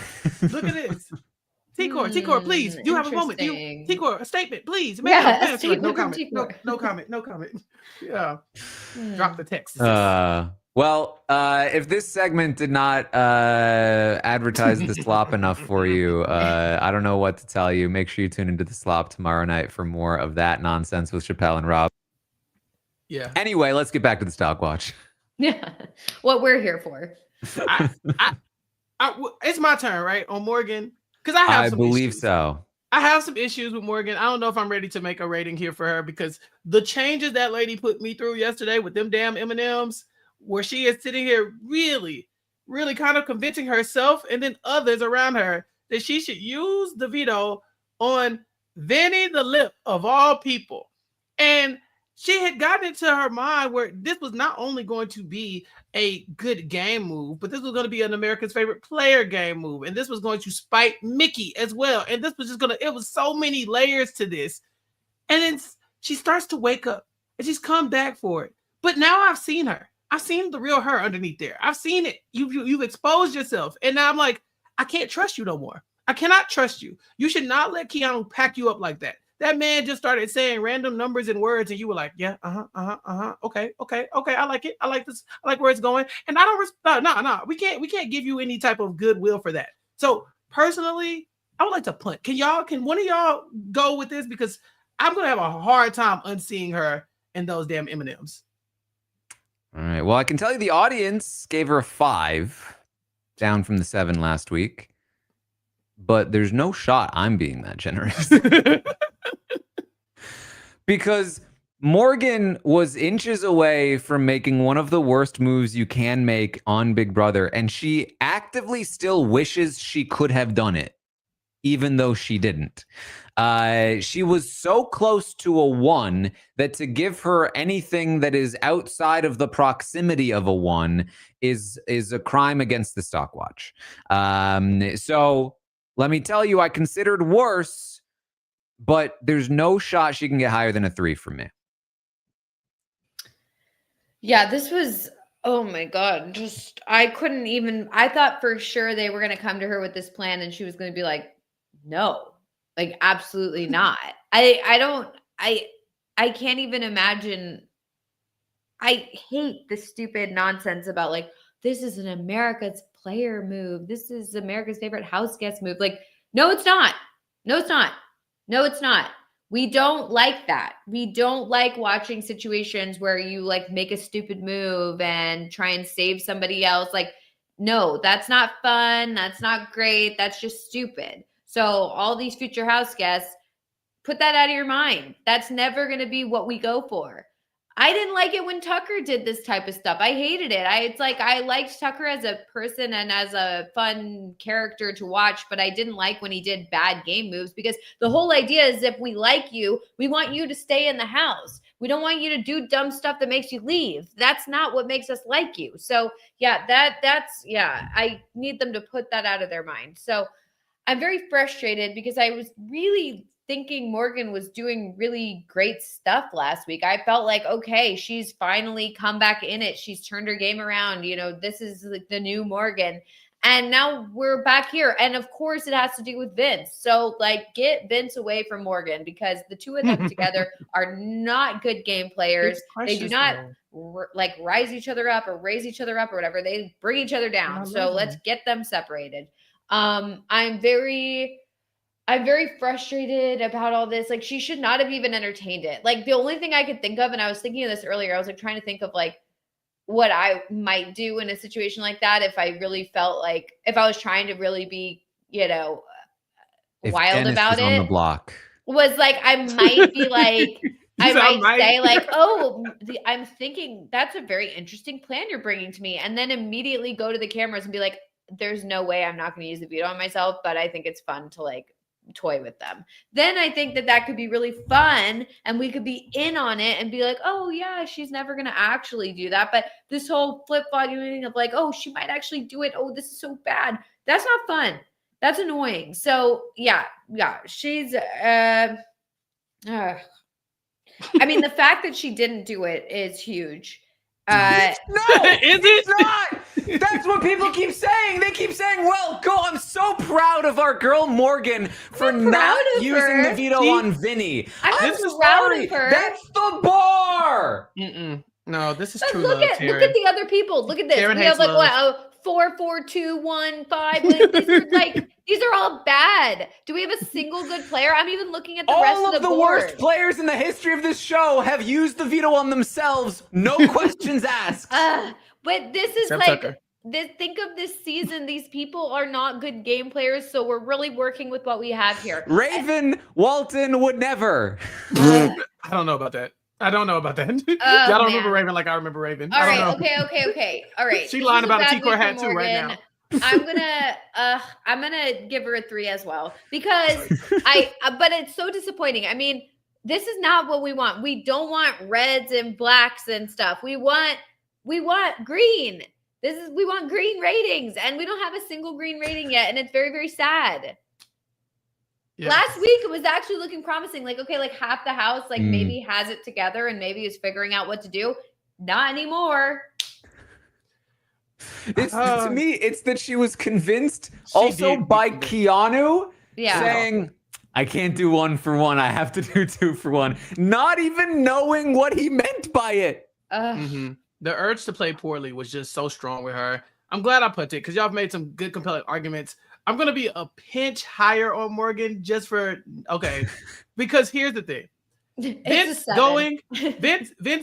Look at this. T-Core, please. Do you have a moment? Interesting. T-Core, a statement, please. Yeah, Like, statement no from comment. T-Core. No comment. Yeah. Drop the text. Well, if this segment did not advertise the slop enough for you, I don't know what to tell you. Make sure you tune into the slop tomorrow night for more of that nonsense with Chappell and Rob. Yeah. Anyway, let's get back to the Stockwatch. Yeah, what we're here for. It's my turn, right? On Morgan. Because I believe issues. so. I have some issues with Morgan. I don't know if I'm ready to make a rating here for her because the changes that lady put me through yesterday with them damn M&Ms, where she is sitting here really, really kind of convincing herself and then others around her that she should use the veto on Vinny the Lip of all people. And she had gotten into her mind where this was not only going to be a good game move, but this was going to be an America's favorite player game move. And this was going to spite Mickey as well. And this was just it was so many layers to this. And then she starts to wake up and she's come back for it. But now I've seen her. I've seen the real her underneath there. I've seen it. You've exposed yourself. And now I'm like, I can't trust you no more. I cannot trust you. You should not let Keanu pack you up like that. That man just started saying random numbers and words, and you were like, "Yeah, okay, I like it. I like this. I like where it's going." And I don't. No. We can't give you any type of goodwill for that. So personally, I would like to punt. Can one of y'all go with this because I'm gonna have a hard time unseeing her in those damn M&Ms. All right. Well, I can tell you the audience gave her a 5, down from the 7 last week. But there's no shot I'm being that generous. Because Morgan was inches away from making one of the worst moves you can make on Big Brother, and she actively still wishes she could have done it, even though she didn't. She was so close to a 1 that to give her anything that is outside of the proximity of a 1 is a crime against the Stockwatch. So let me tell you, I considered worse, but there's no shot she can get higher than a 3 from me. Yeah, this was, oh my God. I thought for sure they were going to come to her with this plan and she was going to be like, no, like absolutely not. I can't even imagine. I hate the stupid nonsense about like, this is an America's player move. This is America's favorite house guest move. Like, no, it's not. No, it's not. No, it's not. We don't like that. We don't like watching situations where you like make a stupid move and try and save somebody else. Like, no, that's not fun. That's not great. That's just stupid. So all these future house guests, put that out of your mind. That's never going to be what we go for. I didn't like it when Tucker did this type of stuff. I hated it. I liked Tucker as a person and as a fun character to watch, but I didn't like when he did bad game moves because the whole idea is if we like you, we want you to stay in the house. We don't want you to do dumb stuff that makes you leave. That's not what makes us like you. So yeah, I need them to put that out of their mind. So I'm very frustrated because I was really thinking Morgan was doing really great stuff last week. I felt like, okay, she's finally come back in it. She's turned her game around. You know, this is like the new Morgan. And now we're back here. And of course it has to do with Vince. So like get Vince away from Morgan because the two of them together are not good game players. They do not like rise each other up or raise each other up or whatever. They bring each other down. So let's get them separated. I'm very frustrated about all this. Like she should not have even entertained it. Like the only thing I could think of, and I was thinking of this earlier, I was like trying to think of like, what I might do in a situation like that if I really felt like if I was trying to really be, If wild Dennis about was on the it, block. was like I might be like I said, "I might might." say like, oh, I'm thinking that's a very interesting plan you're bringing to me, and then immediately go to the cameras and be like, there's no way I'm not going to use the veto on myself, but I think it's fun to like toy with them. Then I think that could be really fun and we could be in on it and be like, oh yeah, she's never going to actually do that. But this whole flip-flopping of like, oh, she might actually do it. Oh, this is so bad. That's not fun. That's annoying. So yeah, she's, I mean, the fact that she didn't do it is huge. No, Is it? it's not. That's what people keep saying. They keep saying, well, I'm so proud of our girl Morgan for not using the veto on Vinny. I'm This is proud sorry. of her. That's the bar. No, this is But true look love, at Taran. the other people. Look at this. Taran We have hates like love. what 4, 4, 2, 1, 5. Like, these are all bad. Do we have a single good player? I'm even looking at the rest All of of the the board. worst players in the history of this show have used the veto on themselves. No questions asked. But this is Except like Tucker. think of this season. These people are not good game players, so we're really working with what we have here. Raven Walton would never. I don't know about that. Y'all don't remember man. Raven like I remember Raven. All I right, don't know. okay. All right. She This lying is about a bad T-Core week for hat too right now. Morgan. I'm gonna give her a 3 as well because but it's so disappointing. I mean, this is not what we want. We don't want reds and blacks and stuff. We want green. We want green ratings, and we don't have a single green rating yet, and it's very, very sad. Yeah. Last week it was actually looking promising. Like, okay, like half the house, like maybe has it together and maybe is figuring out what to do. Not anymore. To me, it's that she was convinced She also did by be convinced. Keanu Yeah. saying, I can't do 1 for 1. I have to do 2 for 1. Not even knowing what he meant by it. The urge to play poorly was just so strong with her. I'm glad I put it because y'all have made some good, compelling arguments. I'm going to be a pinch higher on Morgan just for, because here's the thing. Vince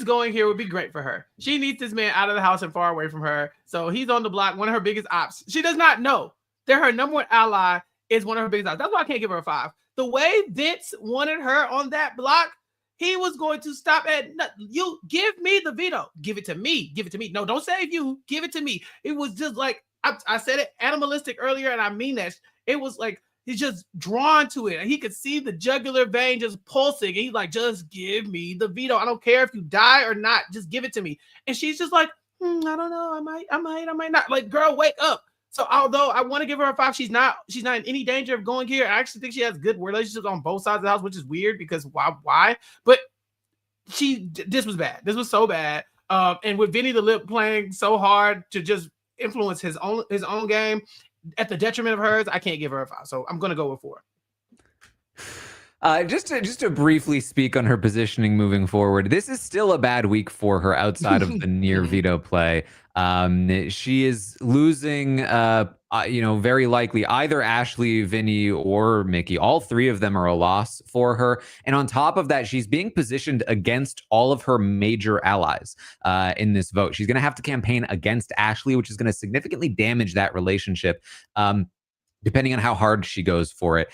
going here would be great for her. She needs this man out of the house and far away from her. So he's on the block, one of her biggest ops. She does not know that her number one ally is one of her biggest ops. That's why I can't give her a 5. The way Vince wanted her on that block, he was going to stop at you. Give me the veto. Give it to me. Give it to me. No, don't save you. Give it to me. It was just like I said it animalistic earlier, and I mean that. It was like he's just drawn to it, and he could see the jugular vein just pulsing. And he's like, "Just give me the veto. I don't care if you die or not. Just give it to me." And she's just like, "I don't know. I might not." Like, girl, wake up. So although I want to give her a 5, she's not in any danger of going here. I actually think she has good relationships on both sides of the house, which is weird because why? But this was bad. This was so bad. And with Vinny the Lip playing so hard to just influence his own game at the detriment of hers, I can't give her a 5. So I'm gonna go with 4. Just to briefly speak on her positioning moving forward, this is still a bad week for her outside of the near veto play. She is losing, very likely either Ashley, Vinny, or Mickey. All 3 of them are a loss for her. And on top of that, she's being positioned against all of her major allies in this vote. She's going to have to campaign against Ashley, which is going to significantly damage that relationship. Depending on how hard she goes for it.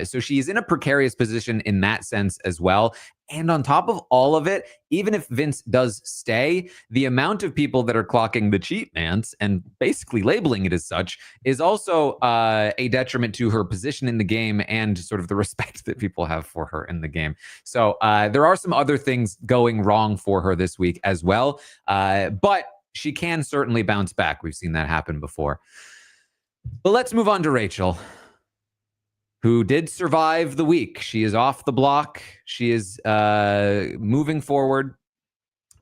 So she's in a precarious position in that sense as well. And on top of all of it, even if Vince does stay, the amount of people that are clocking the cheat mance and basically labeling it as such is also a detriment to her position in the game and sort of the respect that people have for her in the game. So there are some other things going wrong for her this week as well. But she can certainly bounce back. We've seen that happen before. But let's move on to Rachel, who did survive the week. She is off the block. She is moving forward.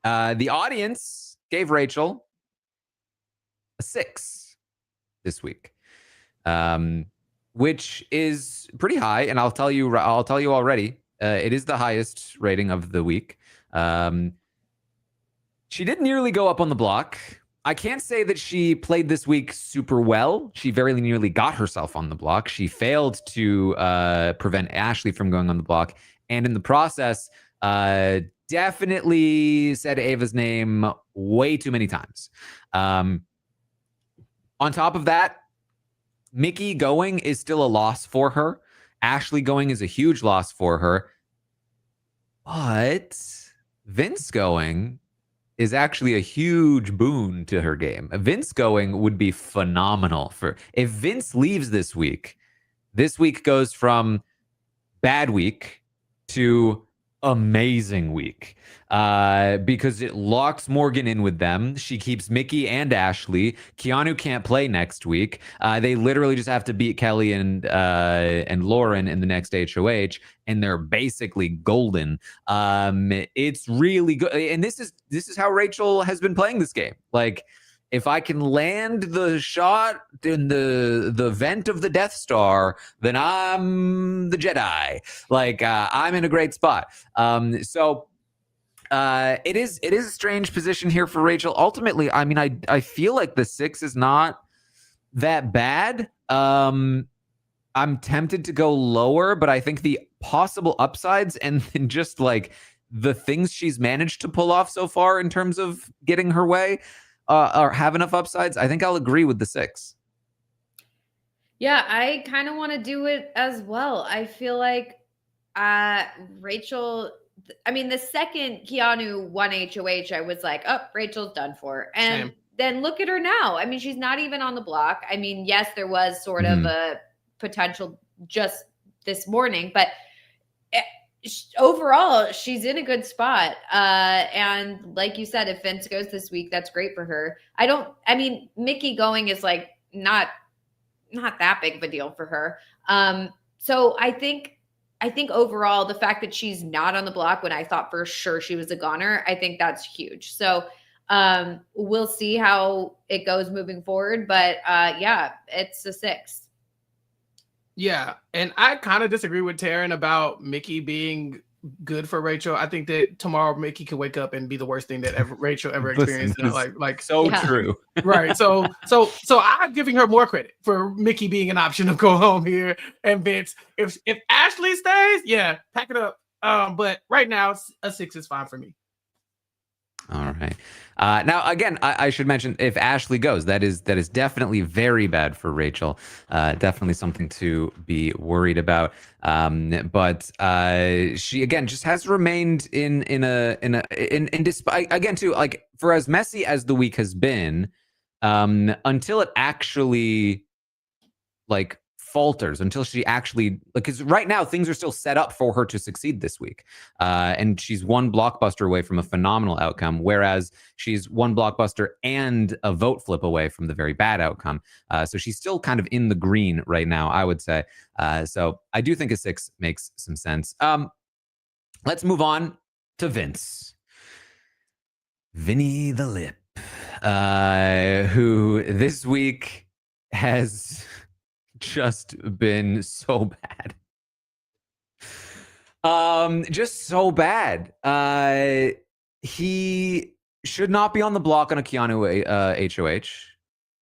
The audience gave Rachel a 6 this week, which is pretty high. And I'll tell you already, it is the highest rating of the week. She didn't nearly go up on the block. I can't say that she played this week super well. She very nearly got herself on the block. She failed to prevent Ashley from going on the block. And in the process, definitely said Ava's name way too many times. On top of that, Mickey going is still a loss for her. Ashley going is a huge loss for her. But Vince going is actually a huge boon to her game. Vince going would be phenomenal for if Vince leaves this week goes from bad week to amazing week because it locks Morgan in with them. She keeps Mickey and Ashley. Keanu can't play next week. They literally just have to beat Kelly and Lauren in the next HOH, and they're basically golden. It's really good, and this is how Rachel has been playing this game. Like, if I can land the shot in the vent of the Death Star, then I'm the Jedi. Like, I'm in a great spot. So it is a strange position here for Rachel. Ultimately, I mean, I feel like the 6 is not that bad. I'm tempted to go lower, but I think the possible upsides and just like the things she's managed to pull off so far in terms of getting her way or have enough upsides, I think I'll agree with the 6. Yeah, I kind of want to do it as well. I feel like Rachel, I mean, the second Keanu won HOH, I was like, oh, Rachel's done for. And then look at her now. I mean, she's not even on the block. I mean, yes, there was sort of a potential just this morning, but overall, she's in a good spot. And like you said, if Vince goes this week, that's great for her. I mean, Mickey going is like not that big of a deal for her. So I think overall, the fact that she's not on the block when I thought for sure she was a goner, I think that's huge. So we'll see how it goes moving forward. But yeah, it's a 6. Yeah, and I kind of disagree with Taran about Mickey being good for Rachel. I think that tomorrow Mickey could wake up and be the worst thing that Rachel ever experienced. Like so true, right? So I'm giving her more credit for Mickey being an option to go home here. And Vince, if Ashley stays, yeah, pack it up. But right now, a 6 is fine for me. All right. Now, again, I should mention if Ashley goes, that is definitely very bad for Rachel. Definitely something to be worried about. But she again just has remained in despite again too, like, for as messy as the week has been, until it actually like falters, until she actually, because right now things are still set up for her to succeed this week, and she's one blockbuster away from a phenomenal outcome, whereas she's one blockbuster and a vote flip away from the very bad outcome. So she's still kind of in the green right now, I would say. So I do think a 6 makes some sense. Let's move on to Vinny the Lip, who this week has just been so bad. Just so bad. He should not be on the block on a Keanu HOH,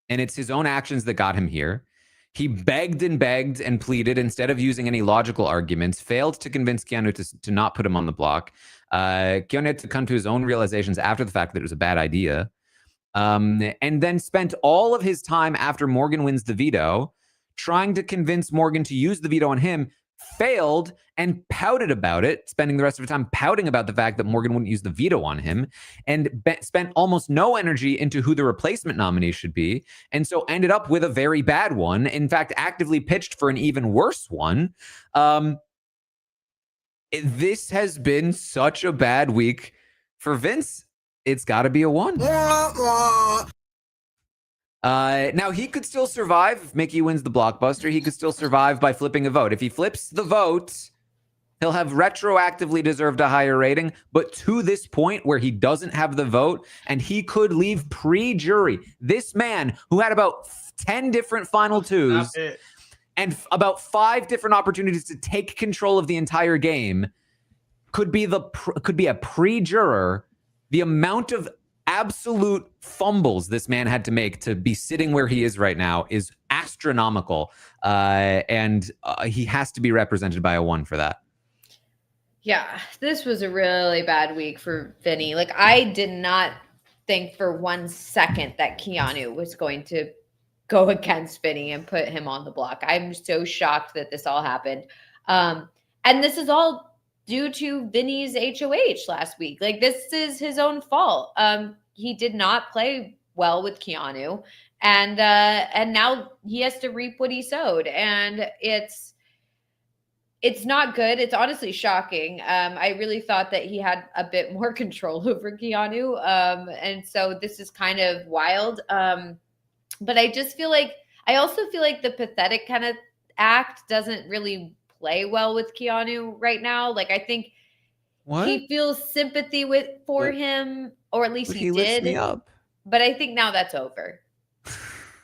and it's his own actions that got him here. He begged and pleaded instead of using any logical arguments, failed to convince Keanu to not put him on the block. Keanu had to come to his own realizations after the fact that it was a bad idea, and then spent all of his time after Morgan wins the veto trying to convince Morgan to use the veto on him, failed, and pouted about it, spending the rest of the time pouting about the fact that Morgan wouldn't use the veto on him, and spent almost no energy into who the replacement nominee should be, and so ended up with a very bad one. In fact, actively pitched for an even worse one. This has been such a bad week for Vince. It's got to be a 1. Now, he could still survive if Mickey wins the blockbuster. He could still survive by flipping a vote. If he flips the vote, he'll have retroactively deserved a higher rating. But to this point where he doesn't have the vote and he could leave pre-jury, this man who had about 10 different final 2s and about 5 different opportunities to take control of the entire game could be a pre-juror. The amount of absolute fumbles this man had to make to be sitting where he is right now is astronomical, and he has to be represented by a 1 for that. Yeah, this was a really bad week for Vinny. Like, I did not think for 1 second that Keanu was going to go against Vinny and put him on the block. I'm so shocked that this all happened. And this is all due to Vinny's HOH last week. Like, this is his own fault. He did not play well with Keanu, and now he has to reap what he sowed. And it's not good. It's honestly shocking. I really thought that he had a bit more control over Keanu. And so this is kind of wild. But I just feel like, I also feel like the pathetic kind of act doesn't really play well with Keanu right now. Like, I think he feels sympathy for him, or at least he lifts did. me up. But I think now that's over.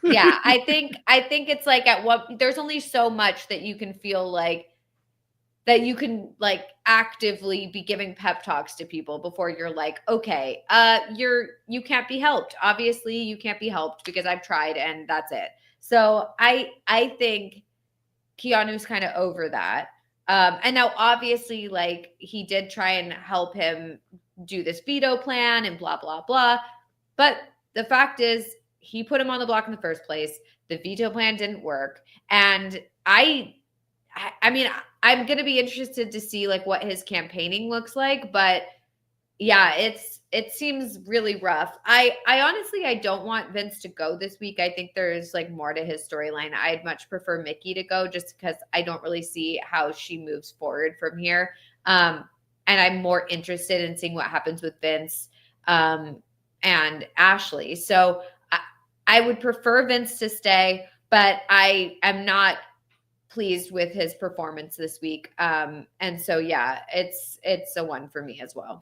Yeah, I think it's like there's only so much that you can feel like that you can like actively be giving pep talks to people before you're like, okay, you can't be helped. Obviously you can't be helped because I've tried and that's it. So I think Keanu's kind of over that. And now obviously like he did try and help him do this veto plan and blah, blah, blah. But the fact is he put him on the block in the first place. The veto plan didn't work. And I mean, I'm going to be interested to see like what his campaigning looks like, but yeah, it seems really rough. I honestly, I don't want Vince to go this week. I think there's like more to his storyline. I'd much prefer Mickey to go just because I don't really see how she moves forward from here. And I'm more interested in seeing what happens with Vince and Ashley. So I would prefer Vince to stay, but I am not pleased with his performance this week. And so, yeah, it's a 1 for me as well.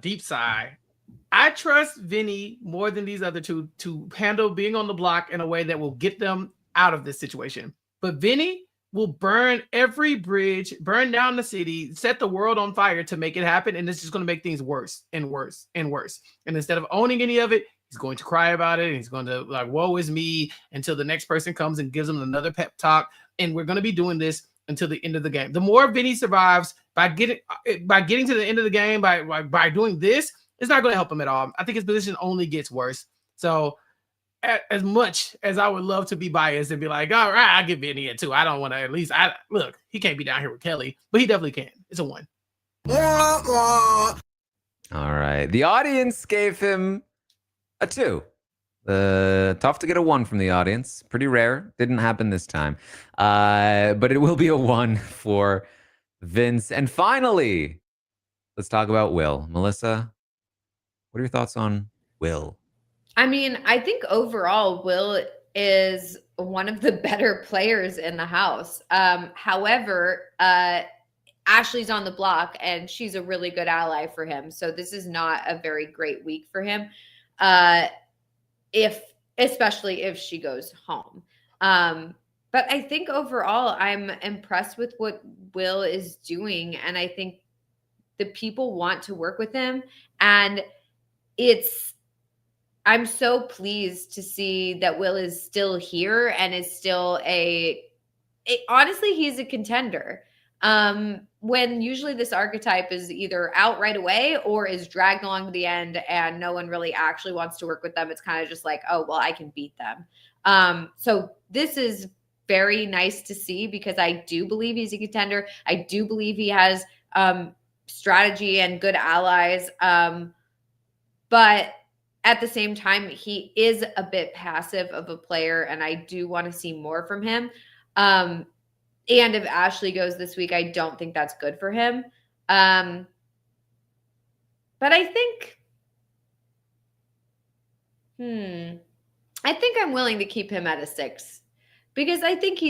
Deep sigh. I trust Vinny more than these other two to handle being on the block in a way that will get them out of this situation. But Vinny will burn every bridge, burn down the city, set the world on fire to make it happen. And this is going to make things worse and worse and worse. And instead of owning any of it, he's going to cry about it. And he's going to like, woe is me, until the next person comes and gives him another pep talk. And we're going to be doing this until the end of the game. The more Vinny survives by getting to the end of the game, by doing this, it's not going to help him at all. I think his position only gets worse. So as much as I would love to be biased and be like, all right, I'll give Vinny a 2. I don't want to, look, he can't be down here with Kelly, but he definitely can. It's a 1. All right. The audience gave him a 2. Tough to get a 1 from the audience. Pretty rare. Didn't happen this time. But it will be a 1 for Vince. And finally, let's talk about Will. Melissa, what are your thoughts on Will? I mean, I think overall, Will is one of the better players in the house. However, Ashley's on the block and she's a really good ally for him. So this is not a very great week for him. Especially if she goes home. But I think overall, I'm impressed with what Will is doing. And I think the people want to work with him. And I'm so pleased to see that Will is still here and is still honestly, he's a contender. When usually this archetype is either out right away or is dragged along to the end and no one really actually wants to work with them. It's kind of just like, oh, well, I can beat them. So this is very nice to see because I do believe he's a contender. I do believe he has strategy and good allies. But at the same time, he is a bit passive of a player, and I do want to see more from him. And if Ashley goes this week, I don't think that's good for him. But I think, I'm willing to keep him at a 6 because I think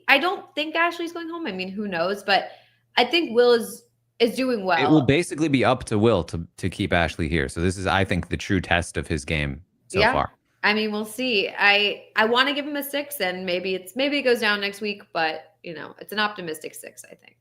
I don't think Ashley's going home. I mean, who knows? But I think Will is doing well. It will basically be up to Will to keep Ashley here. So this is, I think, the true test of his game so far. I mean, we'll see. I want to give him a 6, and maybe it goes down next week, but it's an optimistic 6, I think.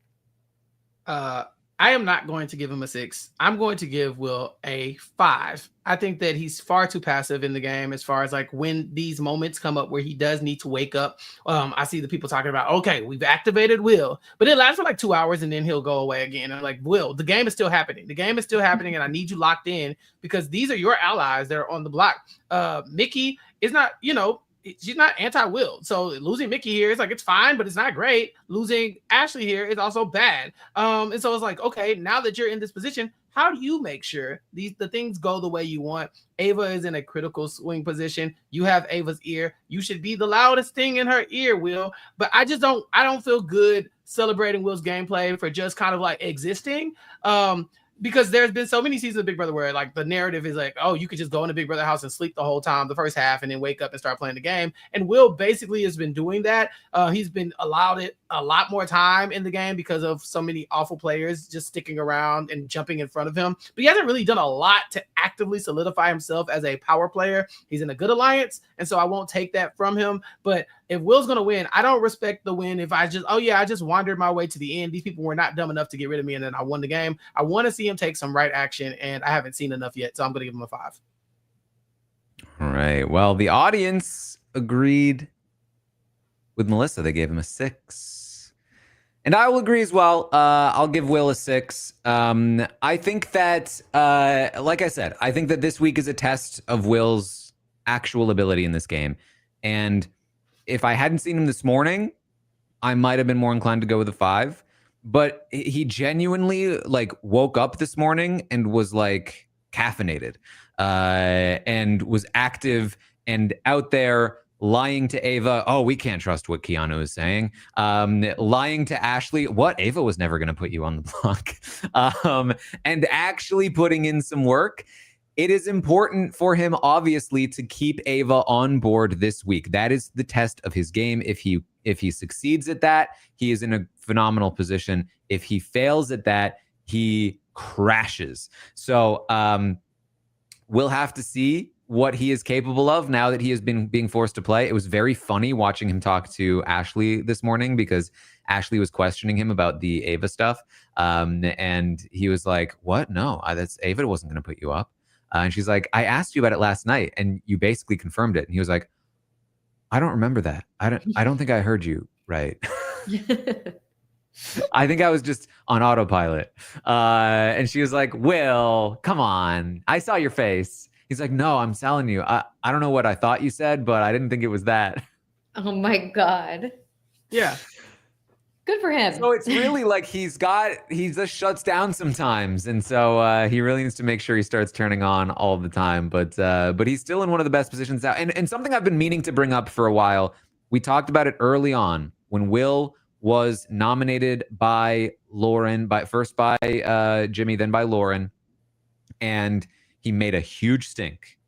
I am not going to give him a 6. I'm going to give Will a 5. I think that he's far too passive in the game as far as like when these moments come up where he does need to wake up. I see the people talking about, okay, we've activated Will, but it lasts for like 2 hours and then he'll go away again. And I'm like, Will, the game is still happening. The game is still happening, and I need you locked in because these are your allies that are on the block. Mickey is not, she's not anti-Will. So losing Mickey here is like, it's fine, but it's not great. Losing Ashley here is also bad. And so it's like, okay, now that you're in this position, how do you make sure the things go the way you want? Ava is in a critical swing position. You have Ava's ear. You should be the loudest thing in her ear, Will. But I don't feel good celebrating Will's gameplay for just kind of like existing. Because there's been so many seasons of Big Brother where like the narrative is like, oh, you could just go in a Big Brother house and sleep the whole time, the first half, and then wake up and start playing the game. And Will basically has been doing that. He's been allowed it a lot more time in the game because of so many awful players just sticking around and jumping in front of him. But he hasn't really done a lot to actively solidify himself as a power player. He's in a good alliance, and so I won't take that from him. But if Will's going to win, I don't respect the win if I just wandered my way to the end. These people were not dumb enough to get rid of me, and then I won the game. I want to see him take some right action, and I haven't seen enough yet, so I'm going to give him a 5. All right. Well, the audience agreed with Melissa. They gave him a 6. And I will agree as well. I'll give Will a 6. I think that, like I said, I think that this week is a test of Will's actual ability in this game. And if I hadn't seen him this morning, I might have been more inclined to go with a 5. But he genuinely like woke up this morning and was like caffeinated and was active and out there lying to Ava. Oh, we can't trust what Keanu is saying. Lying to Ashley. What? Ava was never going to put you on the block. And actually putting in some work. It is important for him, obviously, to keep Ava on board this week. That is the test of his game. If he succeeds at that, he is in a phenomenal position. If he fails at that, he crashes. So we'll have to see what he is capable of now that he has been being forced to play. It was very funny watching him talk to Ashley this morning because Ashley was questioning him about the Ava stuff. And he was like, what? No, that's Ava wasn't going to put you up. And she's like, I asked you about it last night and you basically confirmed it. And he was like, I don't remember that. I don't think I heard you right. I think I was just on autopilot. And she was like, Will, come on. I saw your face. He's like, no, I'm telling you. I don't know what I thought you said, but I didn't think it was that. Oh my God. Yeah. Good for him. So it's really like he just shuts down sometimes. And so he really needs to make sure he starts turning on all the time. But he's still in one of the best positions now. And something I've been meaning to bring up for a while, we talked about it early on when Will was nominated by Lauren, first by Jimmy, then by Lauren. And he made a huge stink.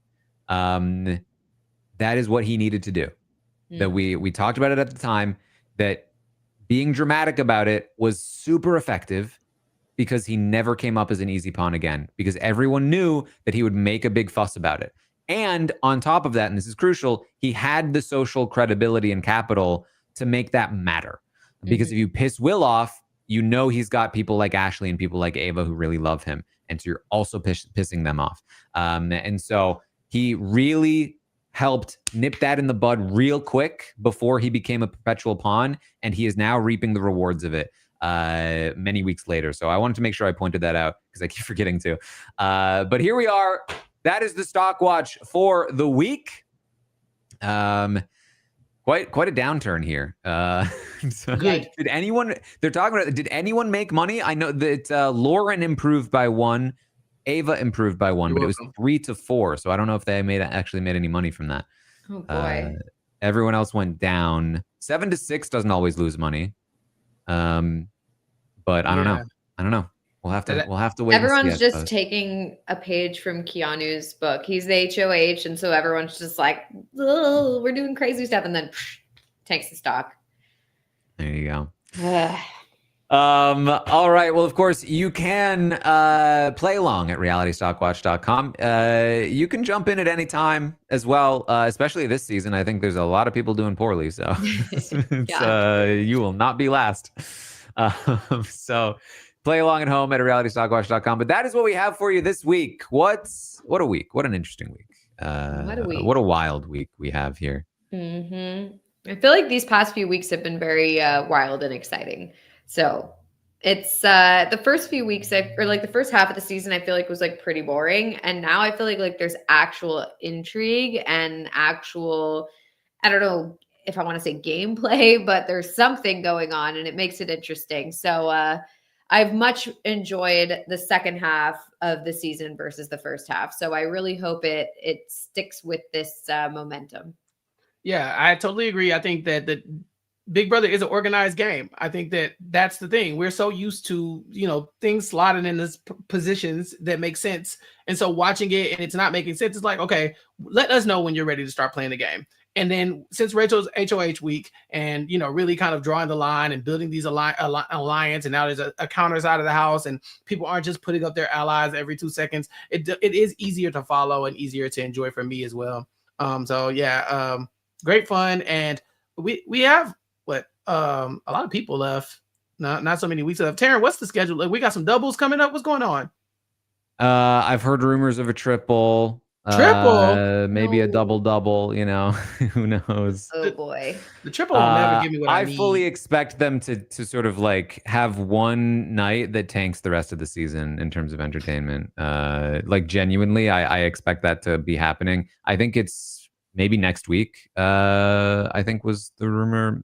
That is what he needed to do. That we talked about it at the time, that being dramatic about it was super effective because he never came up as an easy pawn again, because everyone knew that he would make a big fuss about it. And on top of that, and this is crucial, he had the social credibility and capital to make that matter. Because if you piss Will off, you know he's got people like Ashley and people like Ava who really love him. And so you're also pissing them off. And so he really helped nip that in the bud real quick before he became a perpetual pawn, and he is now reaping the rewards of it many weeks later. So I wanted to make sure I pointed that out because I keep forgetting to. But here we are. That is the Stockwatch for the week. Quite a downturn here. So Good. did anyone make money? I know that Lauren improved by 1. Ava improved by 1, but it was 3 to 4. So I don't know if they actually made any money from that. Oh boy. Everyone else went down. 7 to 6 doesn't always lose money. But I don't know. We'll have to wait. Everyone's just taking a page from Keanu's book. He's the HOH, and so everyone's just like, oh, we're doing crazy stuff, and then tanks the stock. There you go. All right. Well, of course, you can play along at realitystockwatch.com. You can jump in at any time as well, especially this season. I think there's a lot of people doing poorly, so you will not be last. So play along at home at realitystockwatch.com. But that is what we have for you this week. What a week. What an interesting week. What a week. What a wild week we have here. I feel like these past few weeks have been very wild and exciting. So it's the first few weeks, or like the first half of the season, I feel like was like pretty boring. And now I feel like there's actual intrigue and actual, I don't know if I want to say gameplay, but there's something going on and it makes it interesting. So I've much enjoyed the second half of the season versus the first half. So I really hope it sticks with this momentum. Yeah, I totally agree. I think that the Big Brother is an organized game. I think that that's the thing. We're so used to, things slotting in this positions that make sense. And so watching it and it's not making sense, it's like, okay, let us know when you're ready to start playing the game. And then since Rachel's HOH week and, really kind of drawing the line and building these alliance, and now there's a counters out of the house and people aren't just putting up their allies every 2 seconds. It is easier to follow and easier to enjoy for me as well. Great fun. And we have a lot of people left. Not so many weeks left. Taran, what's the schedule? Like, we got some doubles coming up. What's going on? I've heard rumors of a triple. Maybe a double. Who knows? Oh boy, the triple will never give me what I need. I fully expect them to sort of like have one night that tanks the rest of the season in terms of entertainment. Like genuinely, I expect that to be happening. I think it's maybe next week. I think was the rumor.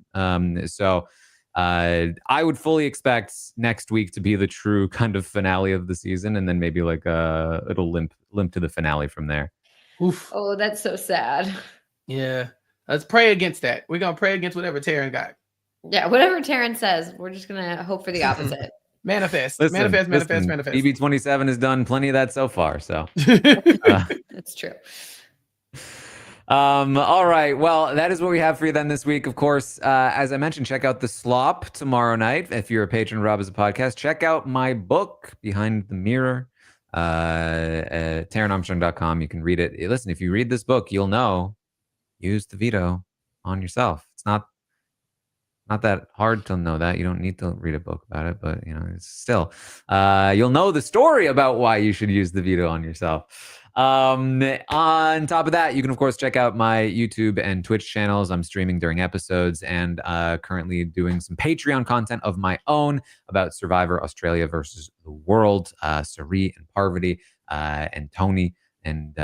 I would fully expect next week to be the true kind of finale of the season, and then maybe like it'll limp to the finale from there. Oof. Oh, that's so sad. Yeah, let's pray against that. We're gonna pray against whatever Taran got. Yeah, whatever Taran says, we're just gonna hope for the opposite. Manifest. Listen, Manifest. BB27 has done plenty of that so far. So that's true. All right. Well, that is what we have for you then this week. Of course, as I mentioned, check out The Slop tomorrow night. If you're a patron of Rob as a podcast, check out my book, Behind the Mirror, at TaranArmstrong.com. You can read it. Listen, if you read this book, you'll know, use the veto on yourself. It's not that hard to know that. You don't need to read a book about it, but it's still, you'll know the story about why you should use the veto on yourself. On top of that, you can of course check out my YouTube and Twitch channels. I'm streaming during episodes and currently doing some Patreon content of my own about Survivor Australia versus the world, Sari and Parvati and Tony, and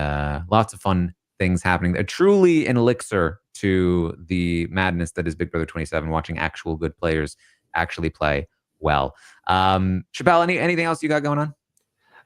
lots of fun things happening. Truly an elixir to the madness that is Big Brother 27, watching actual good players actually play well. Chappell, anything else you got going on?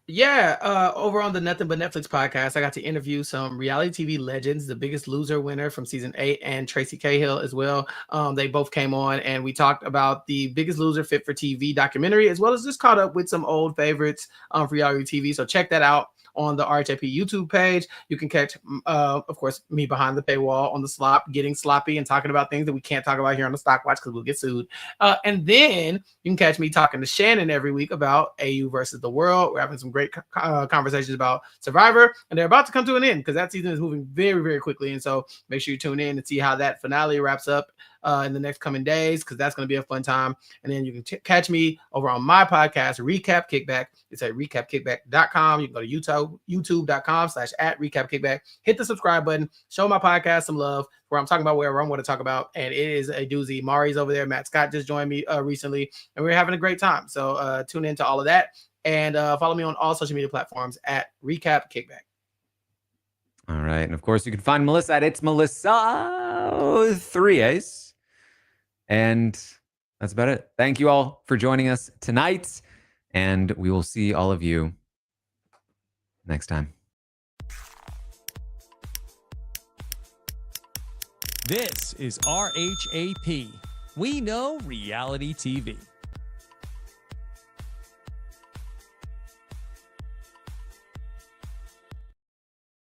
Yeah, over on the Nothing But Netflix podcast, I got to interview some reality TV legends, The Biggest Loser winner from season 8 and Tracy Cahill as well. They both came on and we talked about the Biggest Loser Fit for TV documentary, as well as just caught up with some old favorites for reality TV. So check that out on the RHAP YouTube page. You can catch, of course, me behind the paywall on the slop, getting sloppy and talking about things that we can't talk about here on the Stockwatch because we'll get sued. And then you can catch me talking to Shannon every week about AU versus the world. We're having some great conversations about Survivor, and they're about to come to an end because that season is moving very, very quickly. And so make sure you tune in and see how that finale wraps up in the next coming days, because that's going to be a fun time. And then you can catch me over on my podcast, Recap Kickback. It's at recapkickback.com. You can go to youtube.com/@recapkickback. Hit the subscribe button. Show my podcast some love, where I'm talking about whatever I want to talk about. And it is a doozy. Mari's over there. Matt Scott just joined me recently, and we're having a great time. So tune into all of that. And follow me on all social media platforms at Recap Kickback. All right. And of course, you can find Melissa at It's Melissa 3 A's. And that's about it. Thank you all for joining us tonight. And we will see all of you next time. This is RHAP. We know reality TV.